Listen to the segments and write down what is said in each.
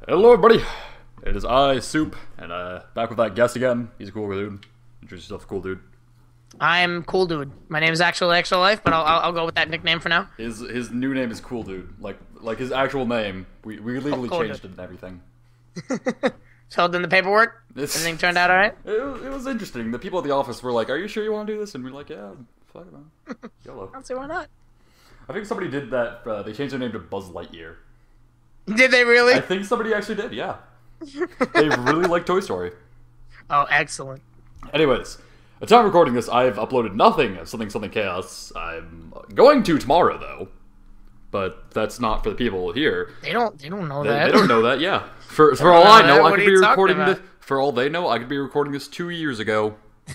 Hello, everybody. It is I, Soup, and back with that guest again. He's a cool dude. Introduce yourself, cool dude. I'm Cool Dude. My name is actually Extra Life, but I'll go with that nickname for now. His new name is Cool Dude. Like his actual name. We legally Cool changed Dude. it and everything. Filled in the paperwork. It's- Everything turned out all right. It was interesting. The people at the office were like, "Are you sure you want to do this?" And we were like, "Yeah, fuck it, man. YOLO." I don't see why not. I think somebody did that. They changed their name to Buzz Lightyear. Did they really? I think somebody actually did. Yeah. They really like Toy Story. Oh, excellent. Anyways, at the time of recording this, I've uploaded nothing of Something Chaos. I'm going to tomorrow, though. But that's not for the people here. They don't know They that. don't know that, yeah. For don't all know I that. know, I What could are be you talking recording about? this. For all they know, I could be recording this 2 years ago. 2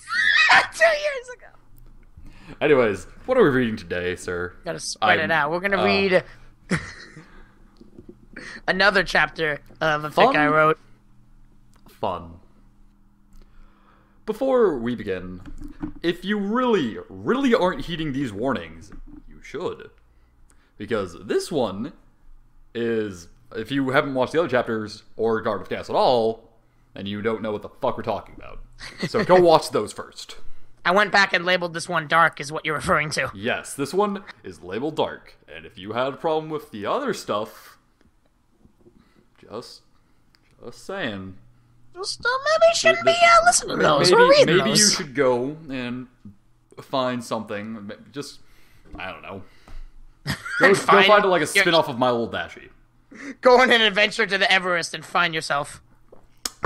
years ago. Anyways, what are we reading today, sir? Gotta spread it out. We're gonna uh, read another chapter of a Fun? fic I wrote. Fun. Before we begin, if you really, really aren't heeding these warnings, you should. Because this one is, if you haven't watched the other chapters or Guard of Chaos at all, then you don't know what the fuck we're talking about. So go watch those first. I went back and labeled this one dark, is what you're referring to. Yes, this one is labeled dark, and if you had a problem with the other stuff, just saying. Just maybe you shouldn't be listening to those. Maybe, We're reading maybe those. you should go and find something. Just, I don't know. Go find like a spin-off of My Little Dashie. Go on an adventure to the Everest and find yourself.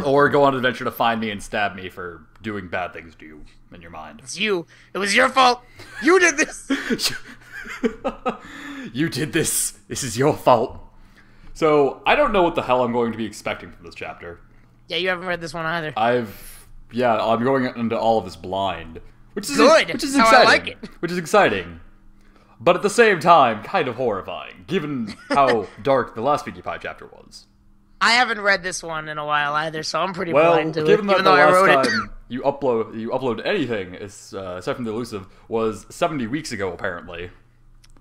Or go on an adventure to find me and stab me for doing bad things to you in your mind. It's you. It was your fault. You did this. You did this. This is your fault. So, I don't know what the hell I'm going to be expecting from this chapter. Yeah, you haven't read this one either. I'm going into all of this blind. Which is Good. Which is That's exciting. how I like it. Which is exciting. But at the same time, kind of horrifying, given how dark the last Pinkie Pie chapter was. I haven't read this one in a while either, so I'm pretty Well, blind to it, given that even the though I wrote last it. time you upload anything, aside from the elusive, was 70 weeks ago apparently.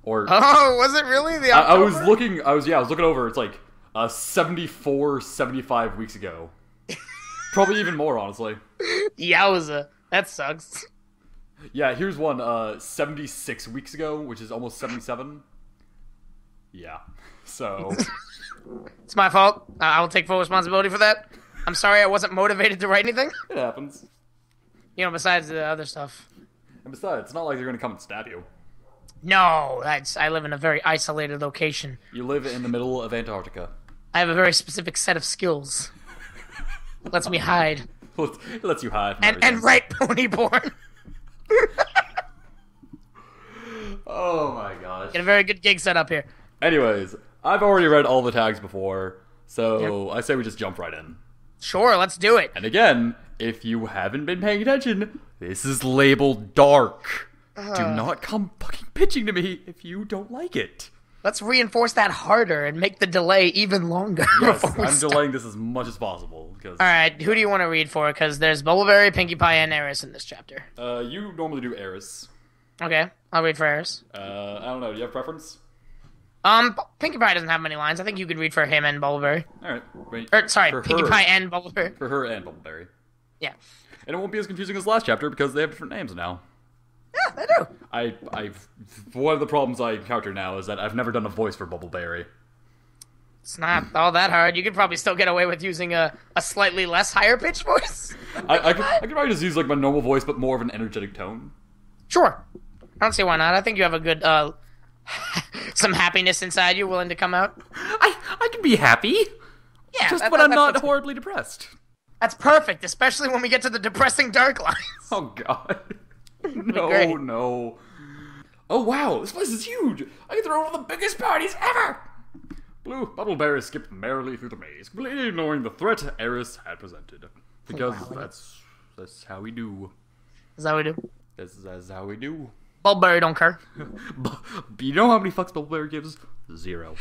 Or Oh, was it really? The I was October? looking over. It's like 74, 75 weeks ago. Probably even more, honestly. Yowza. That sucks. Yeah, here's one 76 weeks ago, which is almost 77. Yeah. So, It's my fault. I will take full responsibility for that. I'm sorry I wasn't motivated to write anything. it happens. You know, besides the other stuff. And besides, it's not like they're going to come and stab you. No, I live in a very isolated location. You live in the middle of Antarctica. I have a very specific set of skills. Lets me hide. It lets you hide from And everything. write Ponyborn. Oh my gosh. Get a very good gig set up here. Anyways, I've already read all the tags before, so I say we just jump right in. Sure, let's do it. And again, if you haven't been paying attention, this is labeled dark. Do not come fucking pitching to me if you don't like it. Let's reinforce that harder and make the delay even longer. Yes, before we I'm start. delaying this as much as possible because Alright, who do you want to read for? Because there's Bubbleberry, Pinkie Pie, and Eris in this chapter. you normally do Eris. Okay, I'll read for Eris. I don't know. Do you have preference? Pinkie Pie doesn't have many lines. I think you could read for him and Bubbleberry. All right. Wait. Or, sorry, For Pinkie her. Pie and Bubbleberry. For her and Bubbleberry. Yeah. And it won't be as confusing as last chapter because they have different names now. Yeah, they do. I've one of the problems I encounter now is that I've never done a voice for Bubbleberry. It's not all that hard. You could probably still get away with using a slightly less higher pitched voice. I could probably just use like my normal voice, but more of an energetic tone. Sure. I don't see why not. I think you have a good, some happiness inside you willing to come out. I can be happy, Yeah, just that- when that- I'm that not fits- horribly depressed. That's perfect, especially when we get to the depressing dark lines. Oh god, great. no. Oh wow, this place is huge. I can throw one of the biggest parties ever. Blue Bubbleberry skipped merrily through the maze, completely ignoring the threat Eris had presented. Because Wow. that's how we do. Is that what we do? That's how we do. Bubbleberry don't care. You know how many fucks Bubbleberry gives? 0.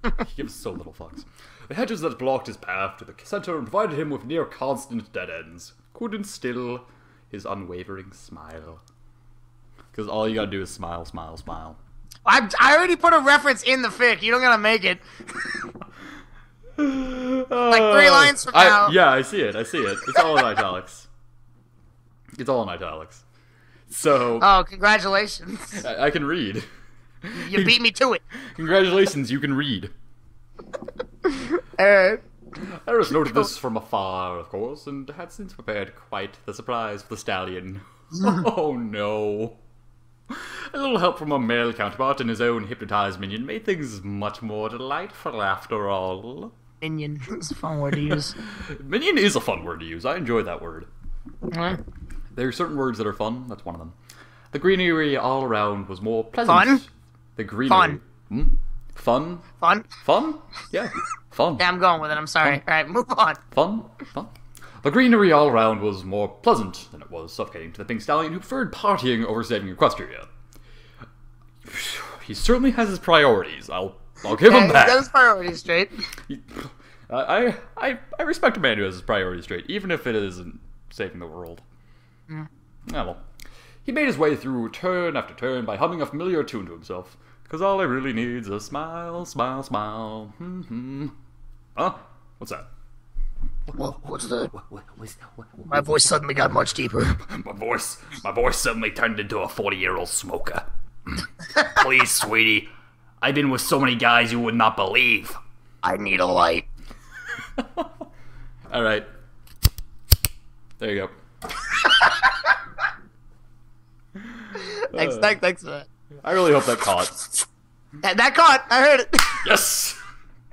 He gives so little fucks. The hedges that blocked his path to the center provided him with near constant dead ends. Couldn't still his unwavering smile. Because all you gotta do is smile, smile, smile. I already put a reference in the fic. You don't gotta make it. Like 3 lines from now. Yeah, I see it. It's all in italics. So. Oh, congratulations. I can read. You beat me to it. Congratulations, you can read. Alright. I just noted this from afar, of course, and had since prepared quite the surprise for the stallion. Oh no. A little help from a male counterpart and his own hypnotized minion made things much more delightful after all. Minion. It's a fun word to use. Minion is a fun word to use. I enjoy that word. Mm-hmm. There are certain words that are fun. That's one of them. The greenery all around was more pleasant. Fun? The greenery. Fun. Fun? Fun? Fun? Yeah. Fun. Yeah, I'm going with it. I'm sorry. Alright, move on. Fun? The greenery all around was more pleasant than it was suffocating to the pink stallion who preferred partying over saving Equestria. He certainly has his priorities. I'll give him that. He's got his priorities straight. I respect a man who has his priorities straight, even if it isn't saving the world. Yeah, well. He made his way through turn after turn by humming a familiar tune to himself. Because all he really needs is a smile, smile, smile. Huh? What's that? What's the... My voice suddenly got much deeper. My voice suddenly turned into a 40-year-old smoker. Please, sweetie. I've been with so many guys you would not believe. I need a light. Alright. There you go. Thanks for that. I really hope that caught. That caught! I heard it! Yes!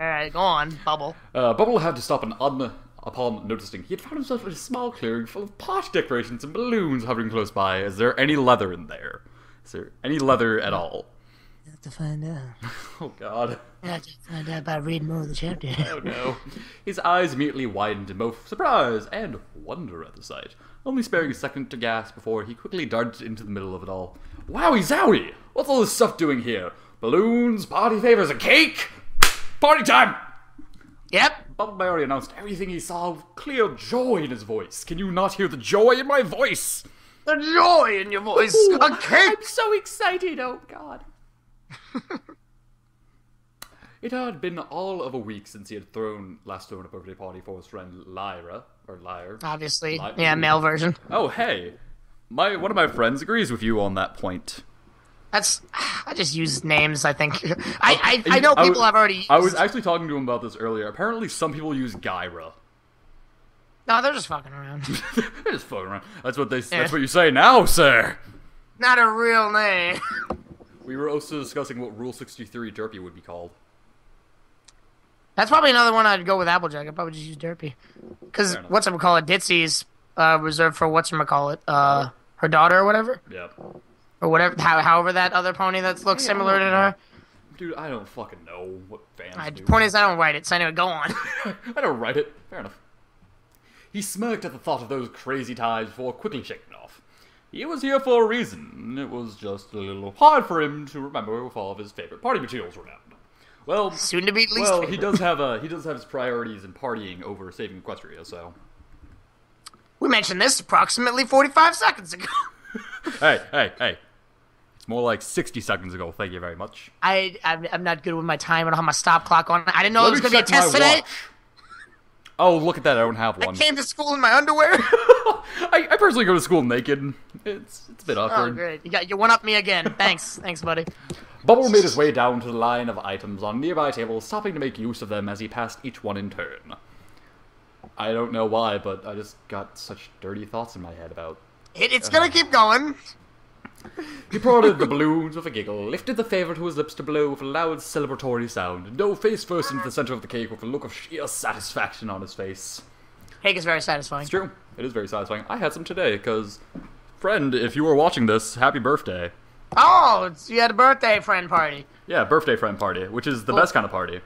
Alright, go on, Bubble. Bubble had to stop upon noticing he had found himself in a small clearing full of pot decorations and balloons hovering close by. Is there any leather in there? Is there any leather at all? You have to find out. Oh, God. You have to find out by reading more of the chapter. Oh, no. His eyes immediately widened in both surprise and wonder at the sight, only sparing a second to gasp before he quickly darted into the middle of it all. Wowie zowie! What's all this stuff doing here? Balloons, party favors, and cake? Party time! Yep. Bubble already announced everything he saw with clear joy in his voice. Can you not hear the joy in my voice? The joy in your voice. Ooh, A cake. I'm so excited, oh God. It had been all of a week since he had last thrown a birthday party for his friend Lyra. Obviously. Yeah, male version. Oh, hey. One of my friends agrees with you on that point. I just use names, I think. I know people have already used... I was actually talking to him about this earlier. Apparently some people use Gyra. No, they're just fucking around. They're just fucking around. That's what you say now, sir. Not a real name. We were also discussing what Rule 63 Derpy would be called. That's probably another one I'd go with Applejack. I'd probably just use Derpy. Because whatchamacallit, Ditsy's reserved for whatchamacallit, her daughter or whatever? Yeah. Or whatever, however that other pony that looks similar to her. Dude, I don't fucking know what fans do. The point is, I don't write it, so anyway, go on. I don't write it. Fair enough. He smirked at the thought of those crazy times before quickly shaking it off. He was here for a reason. It was just a little hard for him to remember if all of his favorite party materials were down. Well, soon to be at least. Well, he does have his priorities in partying over saving Equestria. So we mentioned this approximately 45 seconds ago. Hey! It's more like 60 seconds ago. Thank you very much. I'm not good with my time. I don't have my stop clock on. I didn't know it was going to be a test today. Watch. Oh, look at that! I don't have one. I came to school in my underwear. I personally go to school naked. It's a bit awkward. Oh, great! You one up me again. Thanks, buddy. Bubble made his way down to the line of items on nearby tables, stopping to make use of them as he passed each one in turn. I don't know why, but I just got such dirty thoughts in my head about... It's gonna keep going. He prodded the balloons with a giggle, lifted the favourite to his lips to blow with a loud celebratory sound, and dove face first into the centre of the cake with a look of sheer satisfaction on his face. Cake is very satisfying. It's true. It is very satisfying. I had some today, because... Friend, if you were watching this, happy birthday. Oh, you had a birthday friend party. Yeah, birthday friend party, which is the best kind of party.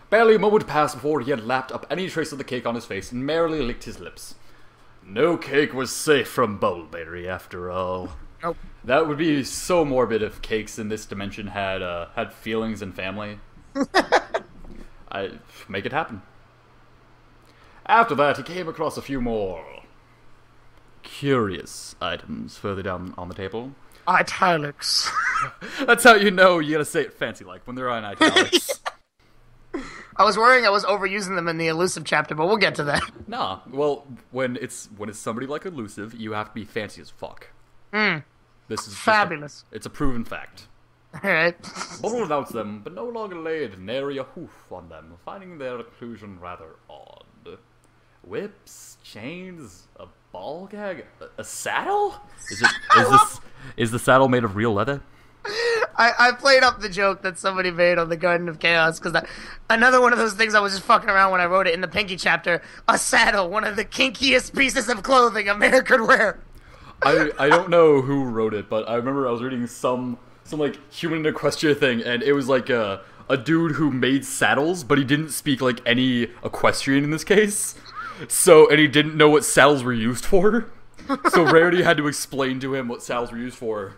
Barely a moment passed before he had lapped up any trace of the cake on his face and merrily licked his lips. No cake was safe from Bubbleberry, after all. Nope. That would be so morbid if cakes in this dimension had feelings and family. I make it happen. After that, he came across a few more curious items further down on the table. Italics. That's how you know you gotta say it fancy like when they're on italics. I was worrying I was overusing them in the elusive chapter, but we'll get to that. Nah, well, when it's somebody like elusive, you have to be fancy as fuck. This is fabulous. It's a proven fact. Alright. Bubble announced them, but no longer laid nary a hoof on them, finding their inclusion rather odd. Whips, chains, a ball gag, a saddle? Is the saddle made of real leather? I played up the joke that somebody made on the Garden of Chaos, because another one of those things I was just fucking around when I wrote it in the Pinky chapter. A saddle, one of the kinkiest pieces of clothing a man could wear. I don't know who wrote it, but I remember I was reading some like human equestria thing, and it was like a dude who made saddles, but he didn't speak like any equestrian in this case. And he didn't know what saddles were used for. So Rarity had to explain to him what saddles were used for.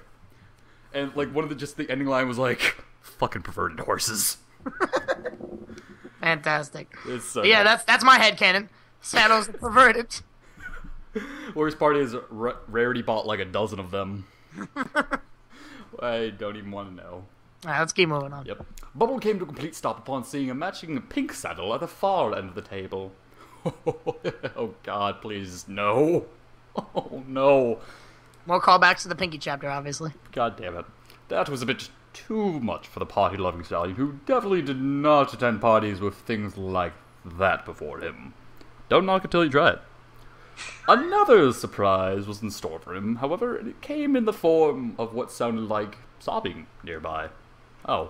And like the ending line was like, fucking perverted horses. Fantastic. It's yeah, that's my headcanon. Saddles are perverted. Worst part is Rarity bought like a dozen of them. I don't even want to know. Alright, let's keep moving on. Yep. Bubble came to a complete stop upon seeing a matching pink saddle at the far end of the table. Oh god, please, no. Oh no. More callbacks to the Pinky chapter, obviously. God damn it. That was a bit too much for the party-loving stallion, who definitely did not attend parties with things like that before him. Don't knock it till you try it. Another surprise was in store for him, however, it came in the form of what sounded like sobbing nearby. Oh,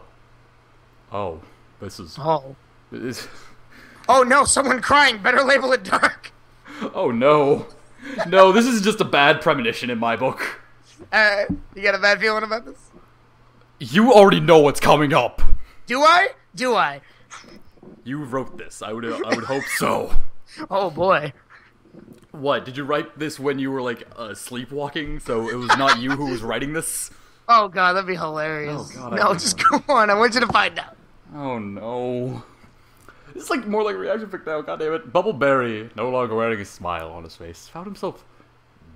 this is... Oh. Oh no, someone crying! Better label it dark! Oh no. No, this is just a bad premonition in my book. You got a bad feeling about this? You already know what's coming up. Do I? Do I? You wrote this. I would hope so. Oh boy. What, did you write this when you were, like, sleepwalking, so it was not you who was writing this? Oh god, that'd be hilarious. Oh god. No, just go on. I want you to find out. Oh no. This is like more like a reaction pic now, goddammit. Bubbleberry, no longer wearing a smile on his face, found himself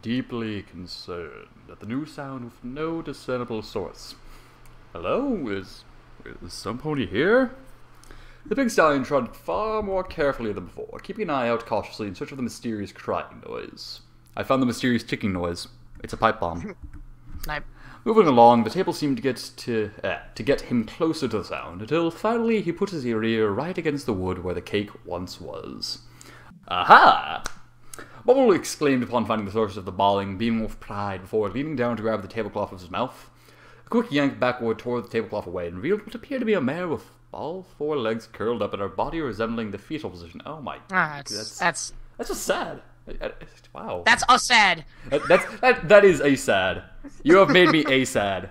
deeply concerned at the new sound with no discernible source. Hello? Is some pony here? The big stallion trotted far more carefully than before, keeping an eye out cautiously in search of the mysterious crying noise. I found the mysterious ticking noise. It's a pipe bomb. Snipe. Moving along, the table seemed to get him closer to the sound, until finally he put his ear right against the wood where the cake once was. Aha! Bubble exclaimed upon finding the source of the bawling, beaming with pride before leaning down to grab the tablecloth with his mouth. A quick yank backward tore the tablecloth away and revealed what appeared to be a mare with all four legs curled up and her body resembling the fetal position. Oh my... That's just sad. Wow. That's a sad. That is a sad. You have made me a sad.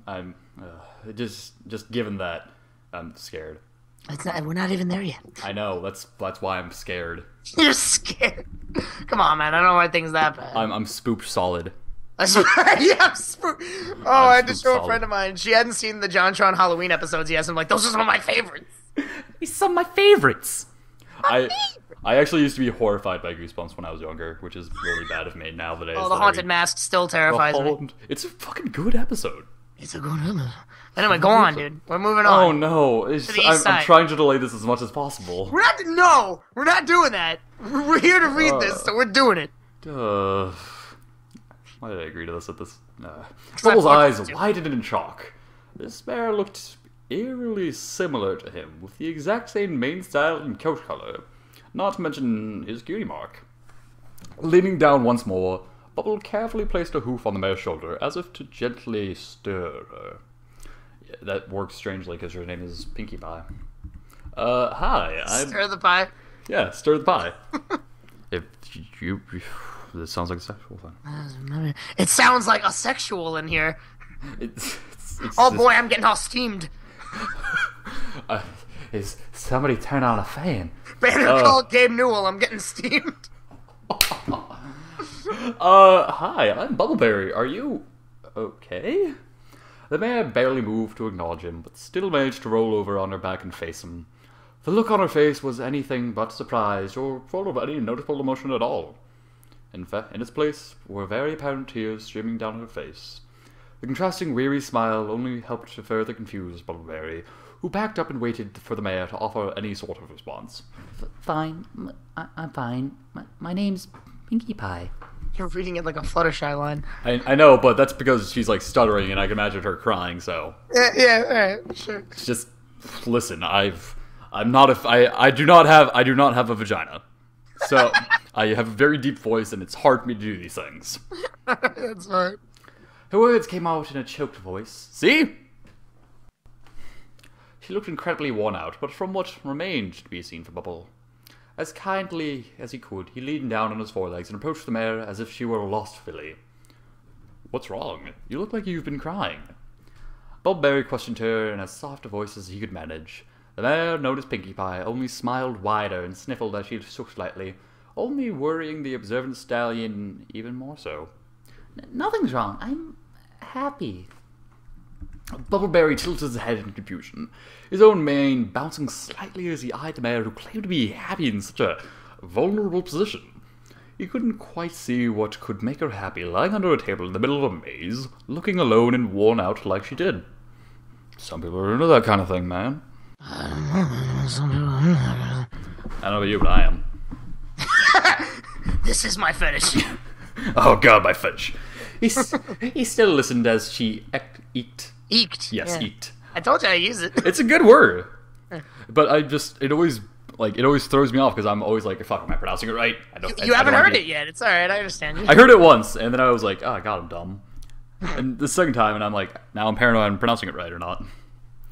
I'm just given that, I'm scared. We're not even there yet. I know. That's why I'm scared. You're scared. Come on, man. I don't know why things that bad. I'm spooked solid. Yeah, I'm spooked. Oh, I had to show a friend of mine. She hadn't seen the JonTron Halloween episodes yet. So I'm like, those are some of my favorites. These are some of my favorites. I actually used to be horrified by Goosebumps when I was younger, which is really bad of me nowadays. Oh, the Haunted Mask still terrifies me. It's a fucking good episode. It's a good episode. Anyway, go on, dude. We're moving on. Oh no! I'm trying to delay this as much as possible. We're not doing that. We're here to read this, so we're doing it. Why did I agree to this at this? Bubble's eyes widened in shock. This mare looked eerily similar to him, with the exact same mane style and coat color, not to mention his cutie mark. Leaning down once more, Bubble carefully placed a hoof on the mare's shoulder, as if to gently stir her. Yeah, that works strangely, because her name is Pinkie Pie. Hi, Stir the pie? Yeah, stir the pie. This sounds like a sexual thing. It sounds like a sexual in here. It's boy, I'm getting all steamed. Is somebody turn on a fan? Better call Gabe Newell. I'm getting steamed. Hi, I'm Bubbleberry. Are you okay? The mare barely moved to acknowledge him, but still managed to roll over on her back and face him. The look on her face was anything but surprised or full of any noticeable emotion at all. In fact, in its place were very apparent tears streaming down her face. The contrasting weary smile only helped to further confuse Bubbleberry, who backed up and waited for the mayor to offer any sort of response. Fine. I'm fine. My name's Pinkie Pie. You're reading it like a Fluttershy line. I know, but that's because she's like stuttering, and I can imagine her crying. So Yeah, alright, sure. it's just listen. I do not have a vagina, so I have a very deep voice, and it's hard for me to do these things. That's fine. Her words came out in a choked voice. See? She looked incredibly worn out, but from what remained to be seen from Bubble. As kindly as he could, he leaned down on his forelegs and approached the mare as if she were a lost filly. What's wrong? You look like you've been crying. Bubbleberry questioned her in as soft a voice as he could manage. The mare, known as Pinkie Pie, only smiled wider and sniffled as she shook slightly, only worrying the observant stallion even more so. Nothing's wrong. I'm happy. Bubbleberry tilted his head in confusion, his own mane bouncing slightly as he eyed the mare who claimed to be happy in such a vulnerable position. He couldn't quite see what could make her happy lying under a table in the middle of a maze, looking alone and worn out like she did. Some people are into that kind of thing, man. I don't know about you, but I am. This is my fetish. Oh god, my fetish. He still listened as she eked. Eeked. Yes, Yeah. eked. I told you I use it. It's a good word. But it always throws me off because I'm always like, fuck, am I pronouncing it right? You haven't heard it yet. It's alright, I understand you. I heard it once, and then I was like, oh god, I'm dumb. And the second time, and I'm like, now I'm paranoid I'm pronouncing it right or not.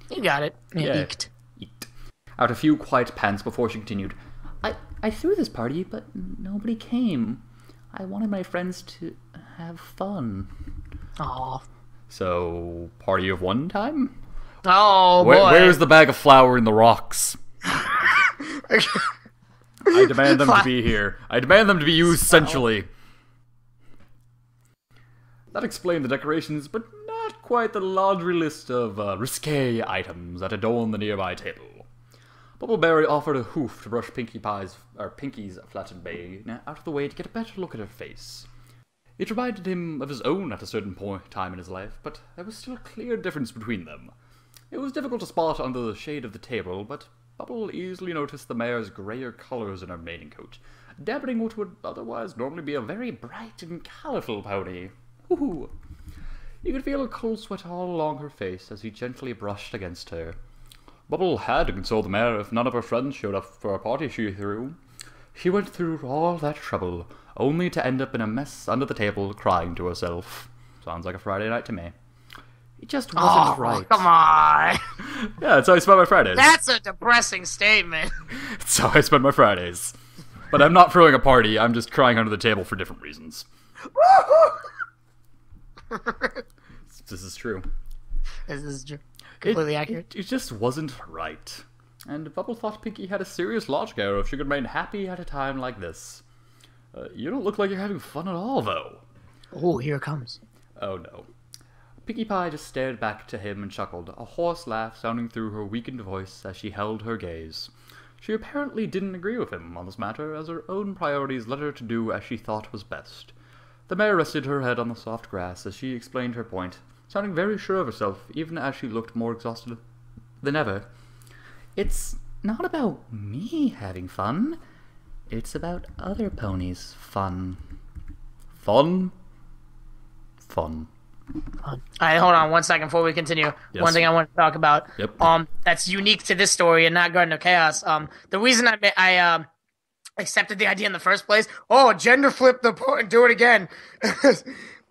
You got it. Yeah. Eeked. Eked. Out a few quiet pants before she continued. I threw this party, but nobody came. I wanted my friends to have fun. Aw. So, party of one time? Oh, boy. Where's the bag of flour in the rocks? I demand them to be here. I demand them to be used sensually. That explained the decorations, but not quite the laundry list of risque items that adorn the nearby table. Bubbleberry offered a hoof to brush Pinkie's flattened mane out of the way to get a better look at her face. It reminded him of his own at a certain time in his life, but there was still a clear difference between them. It was difficult to spot under the shade of the table, but Bubble easily noticed the mare's grayer colors in her mating coat, dampening what would otherwise normally be a very bright and colourful pony. Woohoo! You could feel a cold sweat all along her face as he gently brushed against her. Bubble had to console the mare if none of her friends showed up for a party she threw. She went through all that trouble, only to end up in a mess under the table, crying to herself. Sounds like a Friday night to me. It just wasn't right. Come on. Yeah, that's how I spend my Fridays. That's a depressing statement. That's how I spend my Fridays. But I'm not throwing a party, I'm just crying under the table for different reasons. This is true. This is completely accurate. It just wasn't right. And Bubble thought Pinkie had a serious logic error if she could remain happy at a time like this. You don't look like you're having fun at all, though. Oh, here it comes. Oh, no. Pinkie Pie just stared back to him and chuckled, a hoarse laugh sounding through her weakened voice as she held her gaze. She apparently didn't agree with him on this matter, as her own priorities led her to do as she thought was best. The mare rested her head on the soft grass as she explained her point, sounding very sure of herself, even as she looked more exhausted than ever. It's not about me having fun. It's about other ponies' fun. Fun? Fun. Alright, hold on 1 second before we continue. Yes. One thing I want to talk about. Yep. That's unique to this story and not Garden of Chaos. The reason I accepted the idea in the first place. Oh, gender flip the and do it again.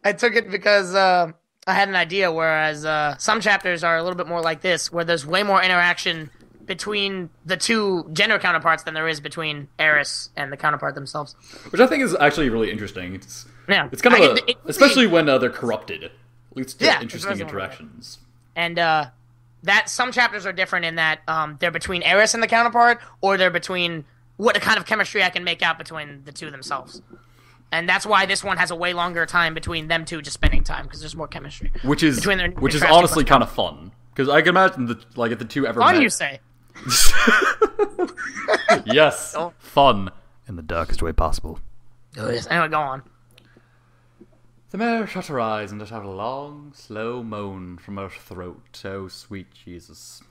I took it because I had an idea. Whereas some chapters are a little bit more like this, where there's way more interaction between the two gender counterparts than there is between Eris and the counterpart themselves. Which I think is actually really interesting. It's kind of especially when they're corrupted. It leads to interesting interactions. And that some chapters are different in that they're between Eris and the counterpart, or they're between what kind of chemistry I can make out between the two themselves. And that's why this one has a way longer time between them two just spending time, because there's more chemistry. Which is honestly kind of fun. Because I can imagine if the two ever met. Fun, you say? Yes, fun in the darkest way possible. Anyway, go on. The mare shut her eyes and let out a long, slow moan from her throat. Oh, sweet Jesus.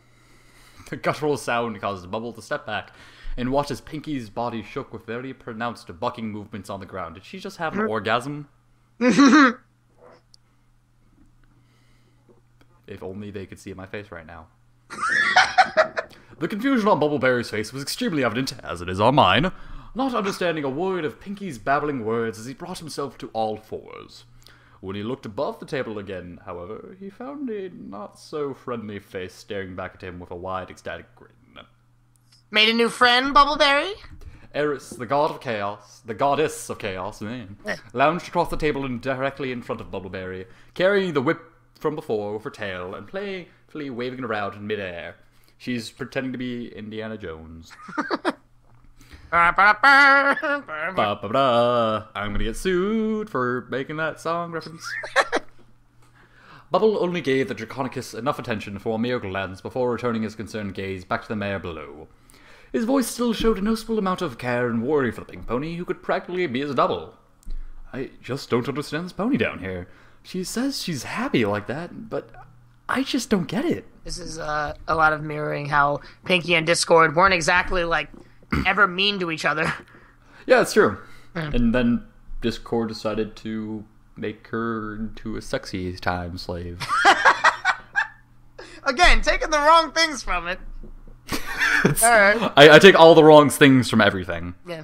The guttural sound caused Bubble to step back and watch as Pinky's body shook with very pronounced bucking movements on the ground. Did she just have an orgasm? If only they could see my face right now. The confusion on Bubbleberry's face was extremely evident, as it is on mine, not understanding a word of Pinky's babbling words as he brought himself to all fours. When he looked above the table again, however, he found a not-so-friendly face staring back at him with a wide, ecstatic grin. Made a new friend, Bubbleberry? Eris, the god of chaos, the goddess of chaos, lounged across the table and directly in front of Bubbleberry, carrying the whip from before with her tail and playfully waving it around in midair. She's pretending to be Indiana Jones. I'm gonna get sued for making that song reference. Bubble only gave the Draconicus enough attention for a mere glance before returning his concerned gaze back to the mare below. His voice still showed a noticeable amount of care and worry for the pink pony, who could practically be his double. I just don't understand this pony down here. She says she's happy like that, but I just don't get it. This is a lot of mirroring how Pinky and Discord weren't exactly, like, ever mean to each other. Yeah, it's true. And then Discord decided to make her into a sexy time slave. Again, taking the wrong things from it. Alright. I take all the wrong things from everything. Yeah.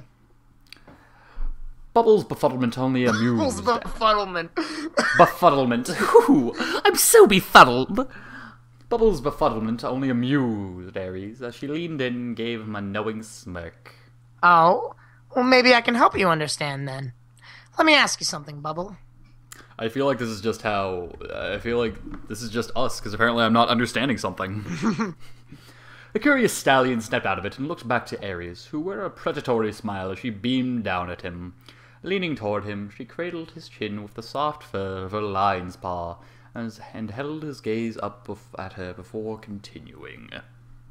Bubbles' befuddlement only amused. Bubbles' befuddlement. Befuddlement. Ooh, I'm so befuddled. Bubbles' befuddlement only amused Aries as she leaned in and gave him a knowing smirk. Oh? Well, maybe I can help you understand then. Let me ask you something, Bubble. I feel like this is just how... I feel like this is just us, because apparently I'm not understanding something. The curious stallion stepped out of it and looked back to Aries, who wore a predatory smile as she beamed down at him. Leaning toward him, she cradled his chin with the soft fur of her lion's paw, and held his gaze up at her before continuing.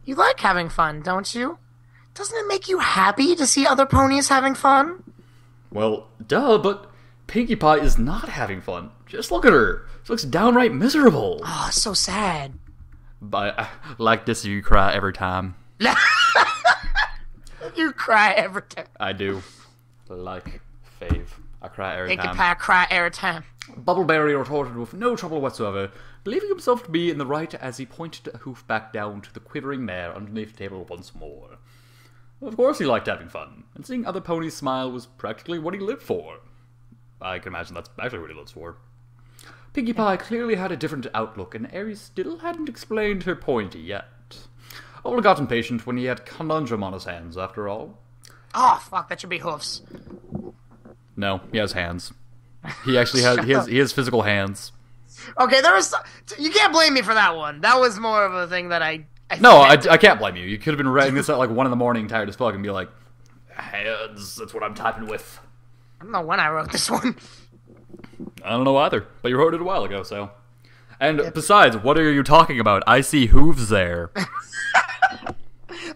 You like having fun, don't you? Doesn't it make you happy to see other ponies having fun? Well, duh, but Pinkie Pie is not having fun. Just look at her. She looks downright miserable. Oh, so sad. But like this, you cry every time. You cry every time. I do. Like Fave. I cry every Pinkie time. Pie cry every time. Bubbleberry retorted with no trouble whatsoever, believing himself to be in the right as he pointed a hoof back down to the quivering mare underneath the table once more. Of course he liked having fun, and seeing other ponies smile was practically what he lived for. I can imagine that's actually what he lives for. Pinkie Pie clearly had a different outlook, and Aries still hadn't explained her point yet. Ola got impatient when he had Conundrum on his hands, after all. Oh, fuck, that should be hoofs. No, he has hands. He actually has he has physical hands. Okay, you can't blame me for that one. That was more of a thing that I can't blame you. You could have been writing this at like 1 a.m, tired as fuck, and be like, hands, that's what I'm typing with. I don't know when I wrote this one. I don't know either, but you wrote it a while ago, so. And besides, what are you talking about? I see hooves there.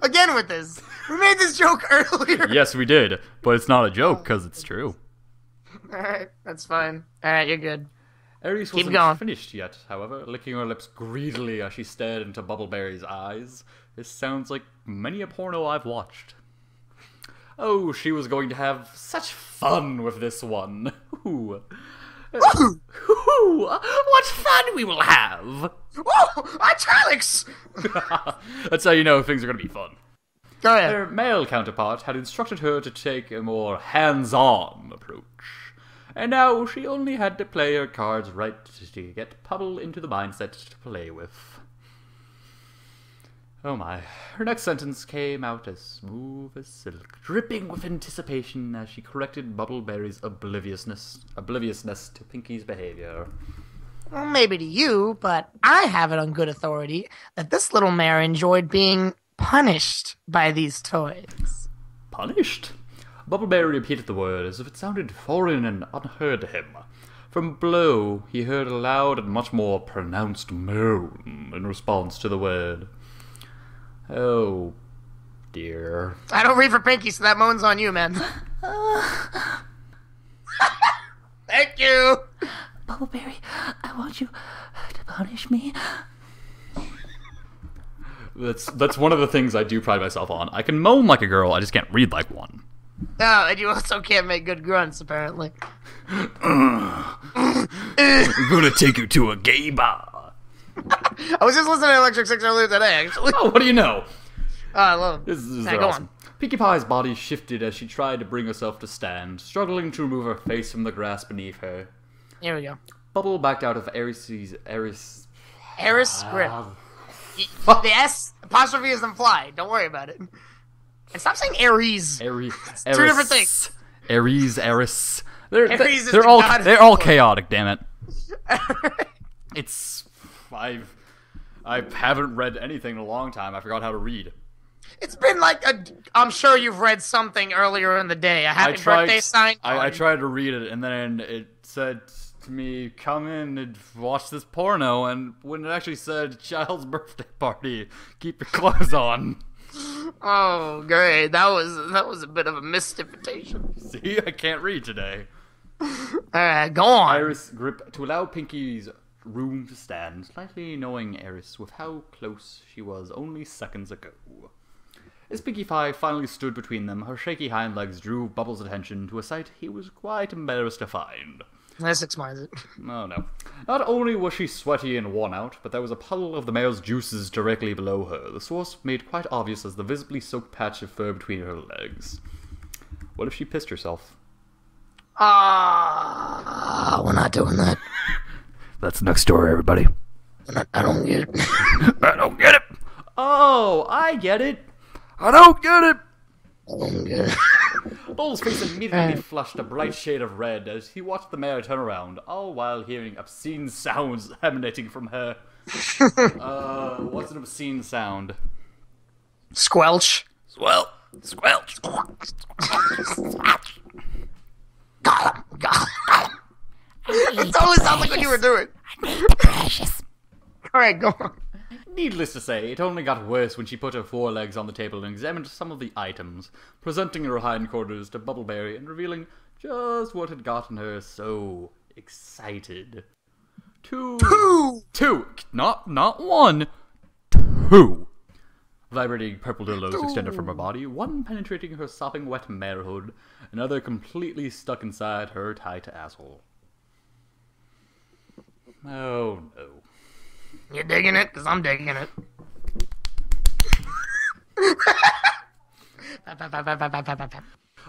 Again with this. We made this joke earlier. Yes, we did, but it's not a joke, because it's true. Alright, that's fine. Alright, you're good. Aries Keep wasn't going. finished yet, however, licking her lips greedily as she stared into Bubbleberry's eyes. This sounds like many a porno I've watched. Oh, she was going to have such fun with this one. Ooh. Ooh, what fun we will have! Whoa! Italics! That's how you know things are going to be fun. Go ahead. Her male counterpart had instructed her to take a more hands-on approach. And now she only had to play her cards right to get Pubble into the mindset to play with. Oh my. Her next sentence came out as smooth as silk, dripping with anticipation as she corrected Bubbleberry's obliviousness to Pinkie's behavior. Well, maybe to you, but I have it on good authority that this little mare enjoyed being punished by these toys. Punished? Bubbleberry repeated the word as if it sounded foreign and unheard to him. From below, he heard a loud and much more pronounced moan in response to the word. Oh, dear. I don't read for Pinky, so that moan's on you, man. Thank you! Bubbleberry, I want you to punish me. That's one of the things I do pride myself on. I can moan like a girl, I just can't read like one. Oh, and you also can't make good grunts, apparently. I'm gonna take you to a gay bar. I was just listening to Electric Six earlier today, actually. Oh, what do you know? Oh, I love it. This is Go awesome. Pinkie Pie's body shifted as she tried to bring herself to stand, struggling to remove her face from the grass beneath her. Here we go. Bubble backed out of Eris Grip. The S apostrophe is implied. Don't worry about it. And stop saying Ares. Ares. Two different things. Ares. Ares is They're the all god of they're all war. chaotic. Damn it. It's I haven't read anything in a long time. I forgot how to read. It's been like I'm sure you've read something earlier in the day. A happy birthday sign. I tried to read it, and then it said to me, "Come in and watch this porno." And when it actually said "child's birthday party," keep your clothes on. Oh, great! That was a bit of a missed invitation. See, I can't read today. All right, go on. Iris gripped to allow Pinkie's room to stand, slightly knowing Eris with how close she was only seconds ago. As Pinkie Pie finally stood between them, her shaky hind legs drew Bubbles' attention to a sight he was quite embarrassed to find. This explains it. Oh no. Not only was she sweaty and worn out, but there was a puddle of the male's juices directly below her, the source made quite obvious as the visibly soaked patch of fur between her legs. What if she pissed herself? We're not doing that. That's the next story, everybody. I don't get it. I don't get it! Oh, I get it! I don't get it! I don't get it. Bull's face immediately flushed a bright shade of red as he watched the mare turn around, all while hearing obscene sounds emanating from her. What's an obscene sound? Squelch. Squelch. It always sounds like what you were doing. Precious. All right, go on. Needless to say, it only got worse when she put her forelegs on the table and examined some of the items, presenting her hindquarters to Bubbleberry and revealing just what had gotten her so excited. Two. Not one. Two. Vibrating purple dildos extended from her body, one penetrating her sopping wet marehood, another completely stuck inside her tight asshole. Oh no. You digging it? Because I'm digging it.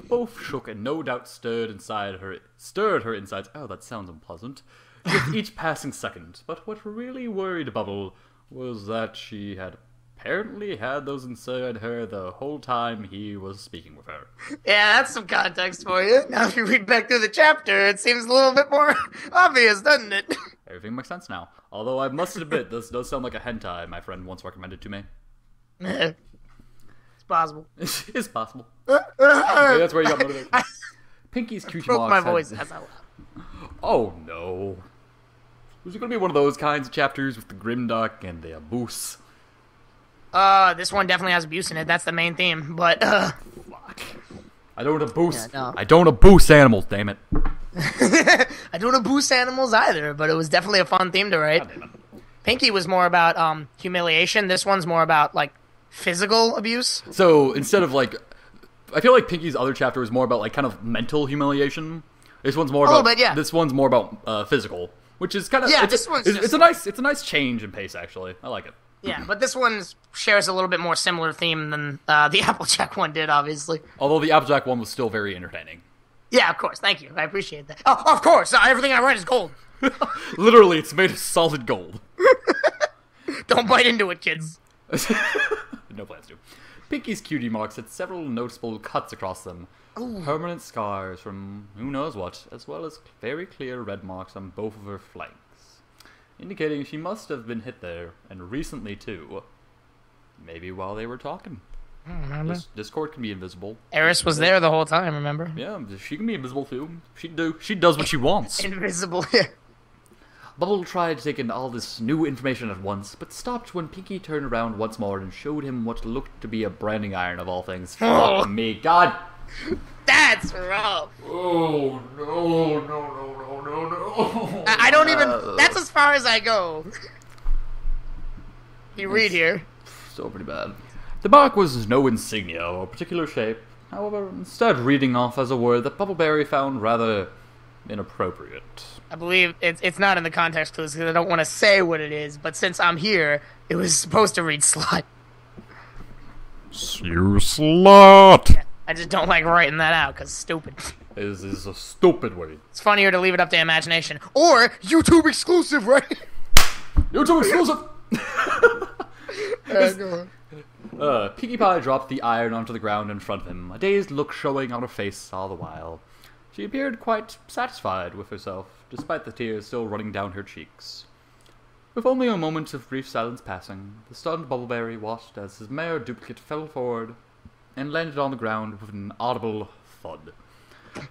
Both shook and no doubt stirred her insides. Oh, that sounds unpleasant. With each passing second. But what really worried Bubble was that she had apparently had those inside her the whole time he was speaking with her. Yeah, that's some context for you. Now if you read back through the chapter, it seems a little bit more obvious, doesn't it? Everything makes sense now. Although I must admit, this does sound like a hentai my friend once recommended to me. It's possible. It's possible. Maybe that's where you got motivation. Pinkie's cutie Broke marks my had- voice as I laughed. Oh no. Was it going to be one of those kinds of chapters with the Grimdark and the abuse? This one definitely has abuse in it. That's the main theme. But, Fuck. I don't abuse. Yeah, no. I don't abuse animals, damn it. I don't abuse animals either, but it was definitely a fun theme to write. God damn it. Pinkie was more about humiliation. This one's more about like physical abuse. So instead of like, I feel like Pinkie's other chapter was more about like kind of mental humiliation. This one's more A about little bit, yeah. This one's more about physical, which is kind of Yeah, it's, this one's it's just- a nice change in pace actually. I like it. Yeah, but this one shares a little bit more similar theme than the Applejack one did, obviously. Although the Applejack one was still very entertaining. Yeah, of course. Thank you. I appreciate that. Oh, of course. Everything I write is gold. Literally, it's made of solid gold. Don't bite into it, kids. No plans to. Pinkie's cutie marks had several noticeable cuts across them. Permanent scars from who knows what, as well as very clear red marks on both of her flanks, indicating she must have been hit there, and recently too. Maybe while they were talking. Discord can be invisible. Eris was there the whole time, remember? Yeah, she can be invisible too. She does what she wants. Invisible, yeah. Bubble tried to take in all this new information at once, but stopped when Pinkie turned around once more and showed him what looked to be a branding iron of all things. Oh. Fuck me, God! That's rough. Oh, no. no. I don't even. That's as far as I go. You read here. Still pretty bad. The mark was no insignia or particular shape, however, instead reading off as a word that Bubbleberry found rather inappropriate. I believe it's not in the context clues because I don't want to say what it is, but since I'm here, it was supposed to read slut. You slut! I just don't like writing that out because stupid. This is a stupid way. It's funnier to leave it up to imagination. Or YouTube exclusive, right? YouTube exclusive! Go on. Pinkie Pie dropped the iron onto the ground in front of him, a dazed look showing on her face all the while. She appeared quite satisfied with herself, despite the tears still running down her cheeks. With only a moment of brief silence passing, the stunned Bubbleberry watched as his mare duplicate fell forward and landed on the ground with an audible thud.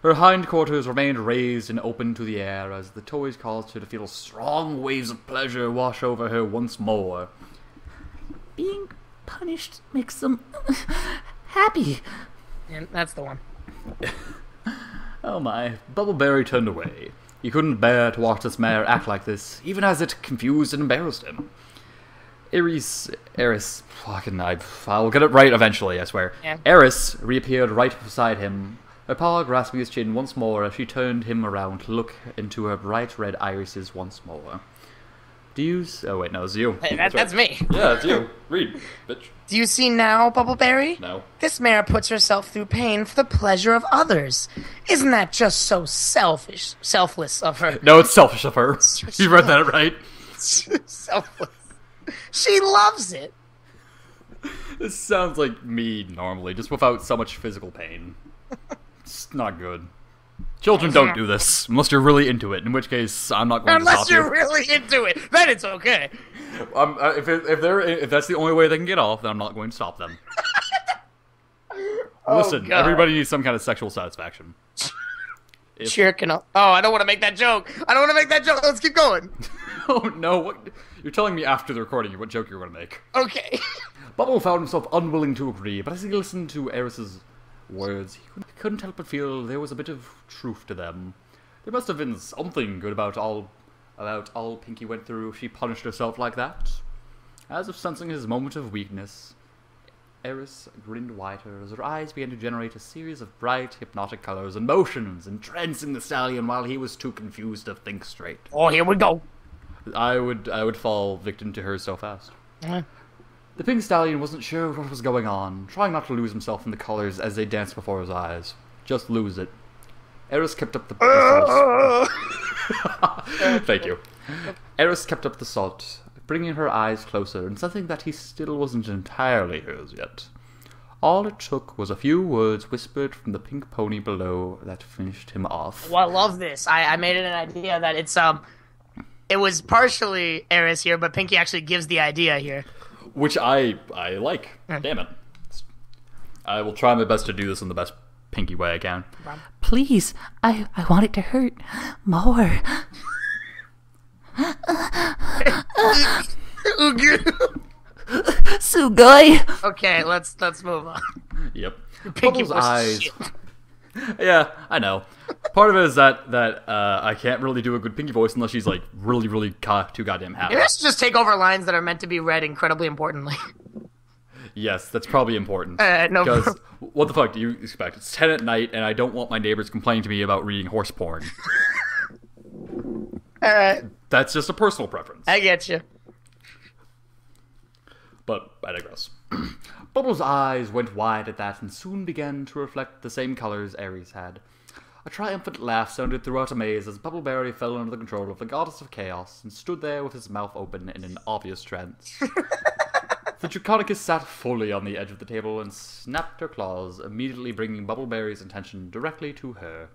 Her hindquarters remained raised and open to the air as the toys caused her to feel strong waves of pleasure wash over her once more. Being punished makes them happy. Yeah, that's the one. Oh my, Bubbleberry turned away. He couldn't bear to watch this mare act like this, even as it confused and embarrassed him. Eris, I'll get it right eventually, I swear. Yeah. Eris reappeared right beside him, her paw grasping his chin once more as she turned him around to look into her bright red irises once more. Oh wait, no, it's you. Hey, that's me. Yeah, it's you. Read, bitch. Do you see now, Bubbleberry? No. This mare puts herself through pain for the pleasure of others. Isn't that just so selfless of her? No, it's selfish of her. You read that right. Selfless. She loves it. This sounds like me normally, just without so much physical pain. It's not good. Children don't do this, unless you're really into it, in which case I'm not going to stop you. Unless you're really into it, then it's okay. If that's the only way they can get off, then I'm not going to stop them. Listen, God. everybody needs some kind of sexual satisfaction. Jerking off. Oh, I don't want to make that joke. Let's keep going. Oh no, what? You're telling me after the recording what joke you're going to make. Okay. Bubble found himself unwilling to agree, but as he listened to Eris's words, he couldn't help but feel there was a bit of truth to them. There must have been something good about all Pinkie went through if she punished herself like that. As if sensing his moment of weakness, Eris grinned wider as her eyes began to generate a series of bright, hypnotic colors and motions, entrancing the stallion while he was too confused to think straight. Oh, here we go. I would fall victim to her so fast. Uh, The pink stallion wasn't sure what was going on, trying not to lose himself in the colors as they danced before his eyes. Just lose it. Eris kept up the Thank you. Eris kept up the salt, bringing her eyes closer and something that he still wasn't entirely hers yet. All it took was a few words whispered from the pink pony below that finished him off. Well, I love this. I made it an idea that it was partially Eris here, but Pinkie actually gives the idea here. Which I like. Damn it. I will try my best to do this in the best Pinkie way I can. Please, I want it to hurt more. Sugoi. Okay, let's move on. Yep. Pinkie Bubble's was eyes. shit. Yeah, I know. Part of it is that I can't really do a good Pinkie voice unless she's like really too goddamn happy. Maybe I should just take over lines that are meant to be read incredibly importantly. Yes, that's probably important. No. Because what the fuck do you expect? It's 10 at night, and I don't want my neighbors complaining to me about reading horse porn. Alright, That's just a personal preference. I get you. But I digress. Bubbles' eyes went wide at that and soon began to reflect the same colors Ares had. A triumphant laugh sounded throughout a maze as Bubbleberry fell under the control of the goddess of chaos and stood there with his mouth open in an obvious trance. The Draconicus sat fully on the edge of the table and snapped her claws, immediately bringing Bubbleberry's attention directly to her.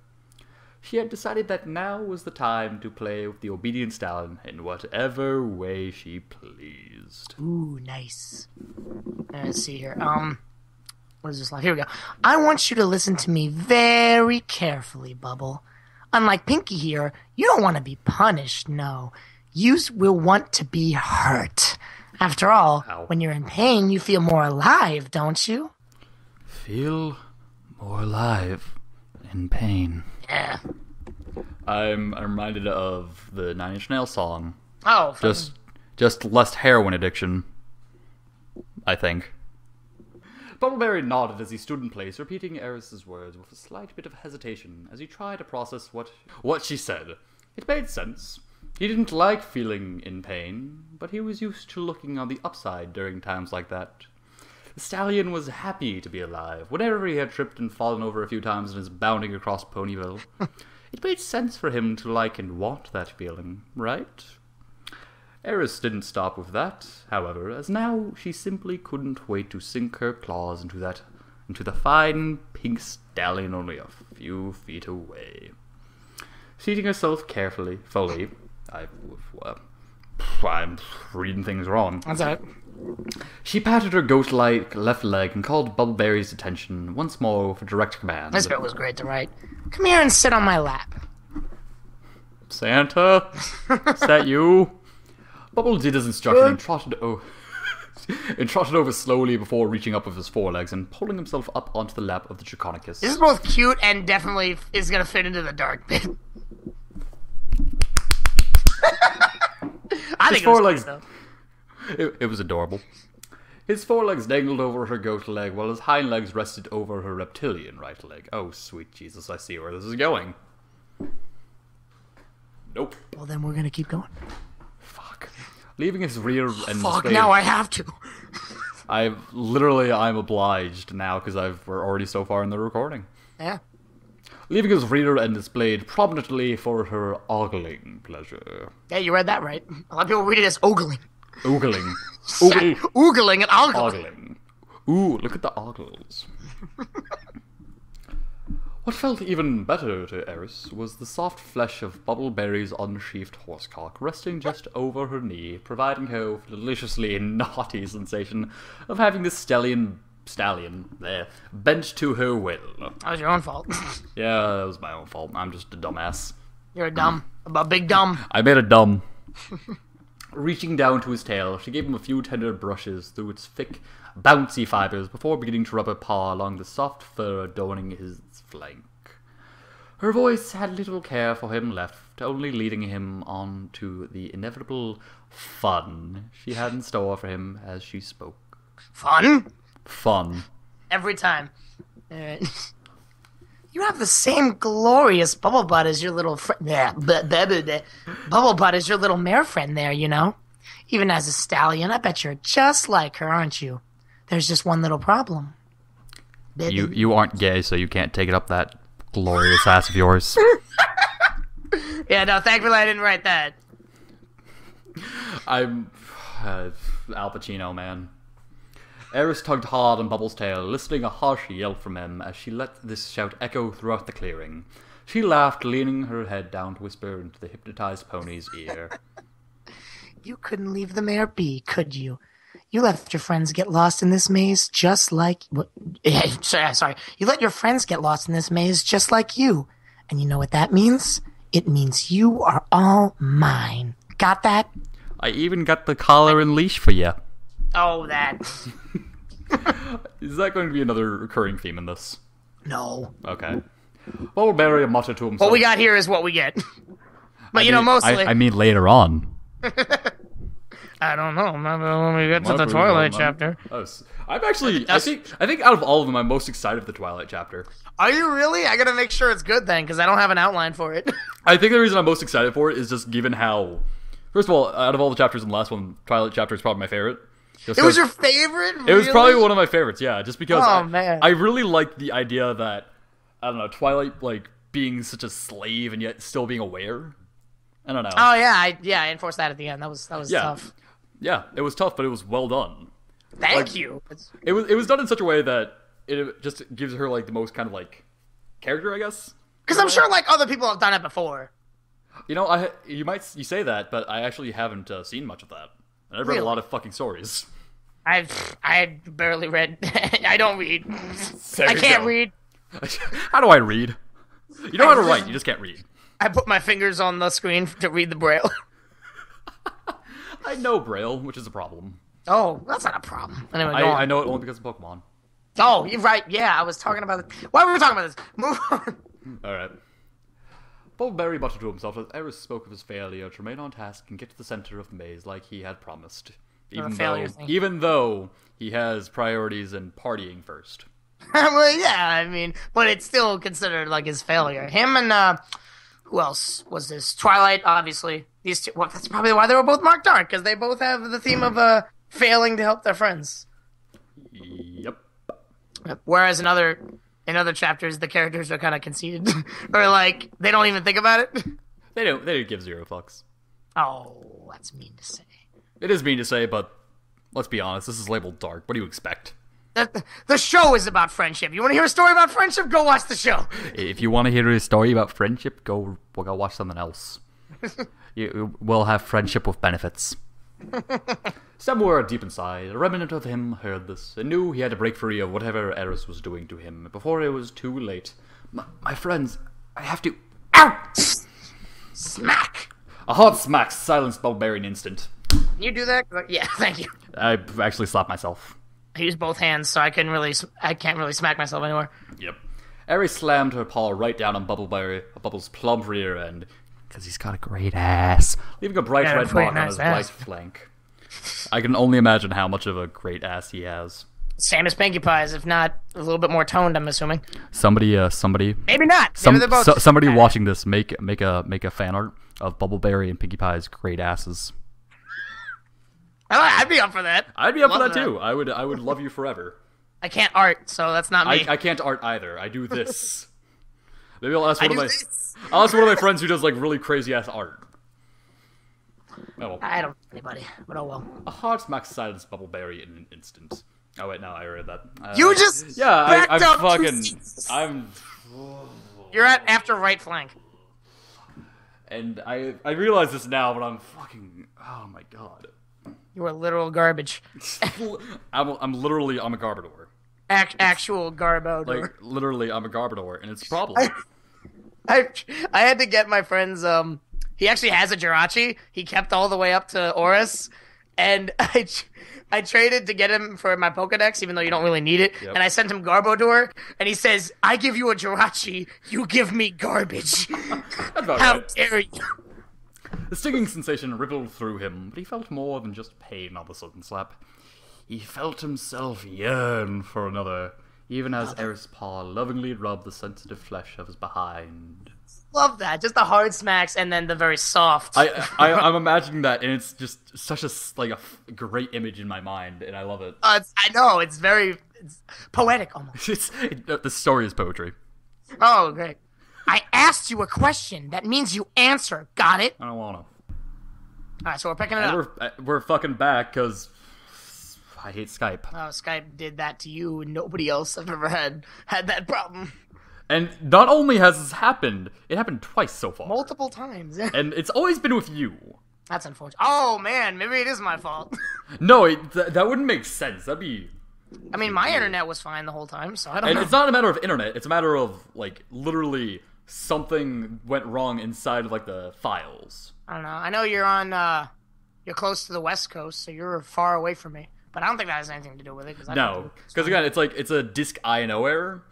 She had decided that now was the time to play with the obedient stallion in whatever way she pleased. Ooh, nice. Let's see here. What is this like? Here we go. I want you to listen to me very carefully, Bubble. Unlike Pinkie here, you don't want to be punished, no. You will want to be hurt. After all, Ow. when you're in pain, you feel more alive, don't you? Feel more alive in pain. Yeah. I'm reminded of the Nine Inch Nails song. Oh, Just less heroin addiction, I think. Bubbleberry nodded as he stood in place, repeating Eris's words with a slight bit of hesitation as he tried to process what she said. It made sense. He didn't like feeling in pain, but he was used to looking on the upside during times like that. The stallion was happy to be alive. Whenever he had tripped and fallen over a few times in his bounding across Ponyville, it made sense for him to like and want that feeling, right? Eris didn't stop with that, however, as now she simply couldn't wait to sink her claws into the fine pink stallion only a few feet away. Seating herself fully, I'm reading things wrong. That's it. She patted her goat-like left leg and called Bubbleberry's attention once more for direct command. This bit was great to write. Come here and sit on my lap. Santa? Is that you? Bubble did as instructed and trotted over slowly before reaching up with his forelegs and pulling himself up onto the lap of the Draconicus. This is both cute and definitely is going to fit into the dark bit. I think it was forelegs, though. It was adorable. His forelegs dangled over her goat leg while his hind legs rested over her reptilian right leg. Oh, sweet Jesus, I see where this is going. Nope. Well, then we're going to keep going. Fuck. Leaving his rear end Fuck, displayed, now I have to. I'm obliged now because we're already so far in the recording. Yeah. Leaving his rear end displayed prominently for her ogling pleasure. Yeah, you read that right. A lot of people read it as ogling. Oogling. Oogling and ogling. Ogling. Ooh, look at the ogles. What felt even better to Eris was the soft flesh of Bubbleberry's unsheathed horsecock resting just over her knee, providing her with the deliciously naughty sensation of having the stallion there bent to her will. That was your own fault. Yeah, that was my own fault. I'm just a dumbass. You're a dumb. A big dumb. I made a dumb. Reaching down to his tail, she gave him a few tender brushes through its thick, bouncy fibers before beginning to rub her paw along the soft fur adorning his flank. Her voice had little care for him left, only leading him on to the inevitable fun she had in store for him as she spoke. Fun? Fun. Every time. Alright. You have the same glorious bubble butt as your little friend. Yeah, bubble butt is your little mare friend there, you know? Even as a stallion, I bet you're just like her, aren't you? There's just one little problem. You aren't gay, so you can't take it up that glorious ass of yours. Yeah, no, thankfully I didn't write that. I'm Al Pacino, man. Eris tugged hard on Bubble's tail, eliciting a harsh yelp from him as she let this shout echo throughout the clearing. She laughed, leaning her head down to whisper into the hypnotized pony's ear. You couldn't leave the mare be, could you? You let your friends get lost in this maze just like... Sorry. You let your friends get lost in this maze just like you. And you know what that means? It means you are all mine. Got that? I even got the collar and leash for you. Oh, that. Is that going to be another recurring theme in this? No. Okay. Bubbleberry muttered to himself. What we got here is what we get. But, mostly... I mean later on. I don't know. Maybe when we get to the Twilight chapter. I'm actually... I think out of all of them, I'm most excited for the Twilight chapter. Are you really? I gotta make sure it's good then, because I don't have an outline for it. I think the reason I'm most excited for it is just given how... First of all, out of all the chapters in the last one, Twilight chapter is probably my favorite. It was your favorite? It was probably one of my favorites, yeah. Just because man. I really like the idea that, I don't know, Twilight, like, being such a slave and yet still being aware. I don't know. Oh, yeah. I enforced that at the end. That was tough. Yeah, it was tough, but it was well done. Thank you. It was done in such a way that it just gives her, like, the most kind of, like, character, I guess. Because I'm sure, like, other people have done it before. You know, you say that, but I actually haven't seen much of that. And I've read a lot of fucking stories. I barely read. I don't read. I can't read. How do I read? You know how to write, you just can't read. I put my fingers on the screen to read the Braille. I know Braille, which is a problem. Oh, that's not a problem. Anyway, go on. I know it only because of Pokemon. Oh, you're right. Yeah, I was talking about it. Why were we talking about this? Move on. Alright. Bubbleberry muttered to himself as Eris spoke of his failure to remain on task and get to the center of the maze like he had promised. Even though he has priorities and partying first. Well, yeah, I mean, but it's still considered like his failure. Him and, who else was this? Twilight, obviously. These two, well, that's probably why they were both marked dark, because they both have the theme of, failing to help their friends. Yep. Whereas in other chapters, the characters are kind of conceited. Or, like, they don't even think about it. They don't give zero fucks. Oh, that's mean to say. It is mean to say, but let's be honest, this is labeled dark. What do you expect? The show is about friendship. You want to hear a story about friendship? Go watch the show. If you want to hear a story about friendship, go watch something else. You will have friendship with benefits. Somewhere deep inside, a remnant of him heard this and knew he had to break free of whatever Eris was doing to him before it was too late. My friends, I have to... Ow! Smack! A hard smack silenced Bubbleberry in an instant. Can you do that? Yeah, thank you. I actually slapped myself. I used both hands, so I can't really smack myself anymore. Yep. Eris slammed her paw right down on Bubble's plump rear end, because he's got a great ass, leaving a bright red mark on his right flank. I can only imagine how much of a great ass he has. Same as Pinkie Pie's, if not a little bit more toned, I'm assuming. Somebody. Maybe not. Maybe they're both. Somebody watching this make a fan art of Bubbleberry and Pinkie Pie's great asses. I'd be up for that. I'd be up for that too. I would love you forever. I can't art, so that's not me. I can't art either. I do this. Maybe I'll ask one of my friends who does like really crazy ass art. Oh, well. I don't know anybody, but oh well. A hard smack silenced Bubbleberry in an instant. Oh wait, no, I read that. You just I'm. You're at after right flank. And I realize this now, but I'm fucking. Oh my god. You are literal garbage. I'm a Garbodor. Actual Garbodor. Like literally, I'm a Garbodor, and it's a problem. I had to get my friend's. He actually has a Jirachi. He kept all the way up to Oris, and I traded to get him for my Pokedex, even though you don't really need it. Yep. And I sent him Garbodor, and he says, "I give you a Jirachi, you give me garbage. How dare you?" The stinging sensation rippled through him, but he felt more than just pain on the sudden slap. He felt himself yearn for another, even as Eris' paw lovingly rubbed the sensitive flesh of his behind. Love that. Just the hard smacks and then the very soft. I'm imagining that, and it's just such a great image in my mind, and I love it. I know. It's poetic almost. The story is poetry. Oh, great. I asked you a question. That means you answer. Got it? I don't want to. Alright, so we're picking it up. We're fucking back, because I hate Skype. Oh, Skype did that to you, and nobody else I've ever had that problem. And not only has this happened, it happened twice so far. Multiple times. And it's always been with you. That's unfortunate. Oh, man, maybe it is my fault. No, that wouldn't make sense. That'd be... I mean, my internet was fine the whole time, so I don't know. It's not a matter of internet. It's a matter of, like, literally something went wrong inside of, like, the files. I don't know. I know you're you're close to the West Coast, so you're far away from me. But I don't think that has anything to do with it. No, because again, it's a disk INO error.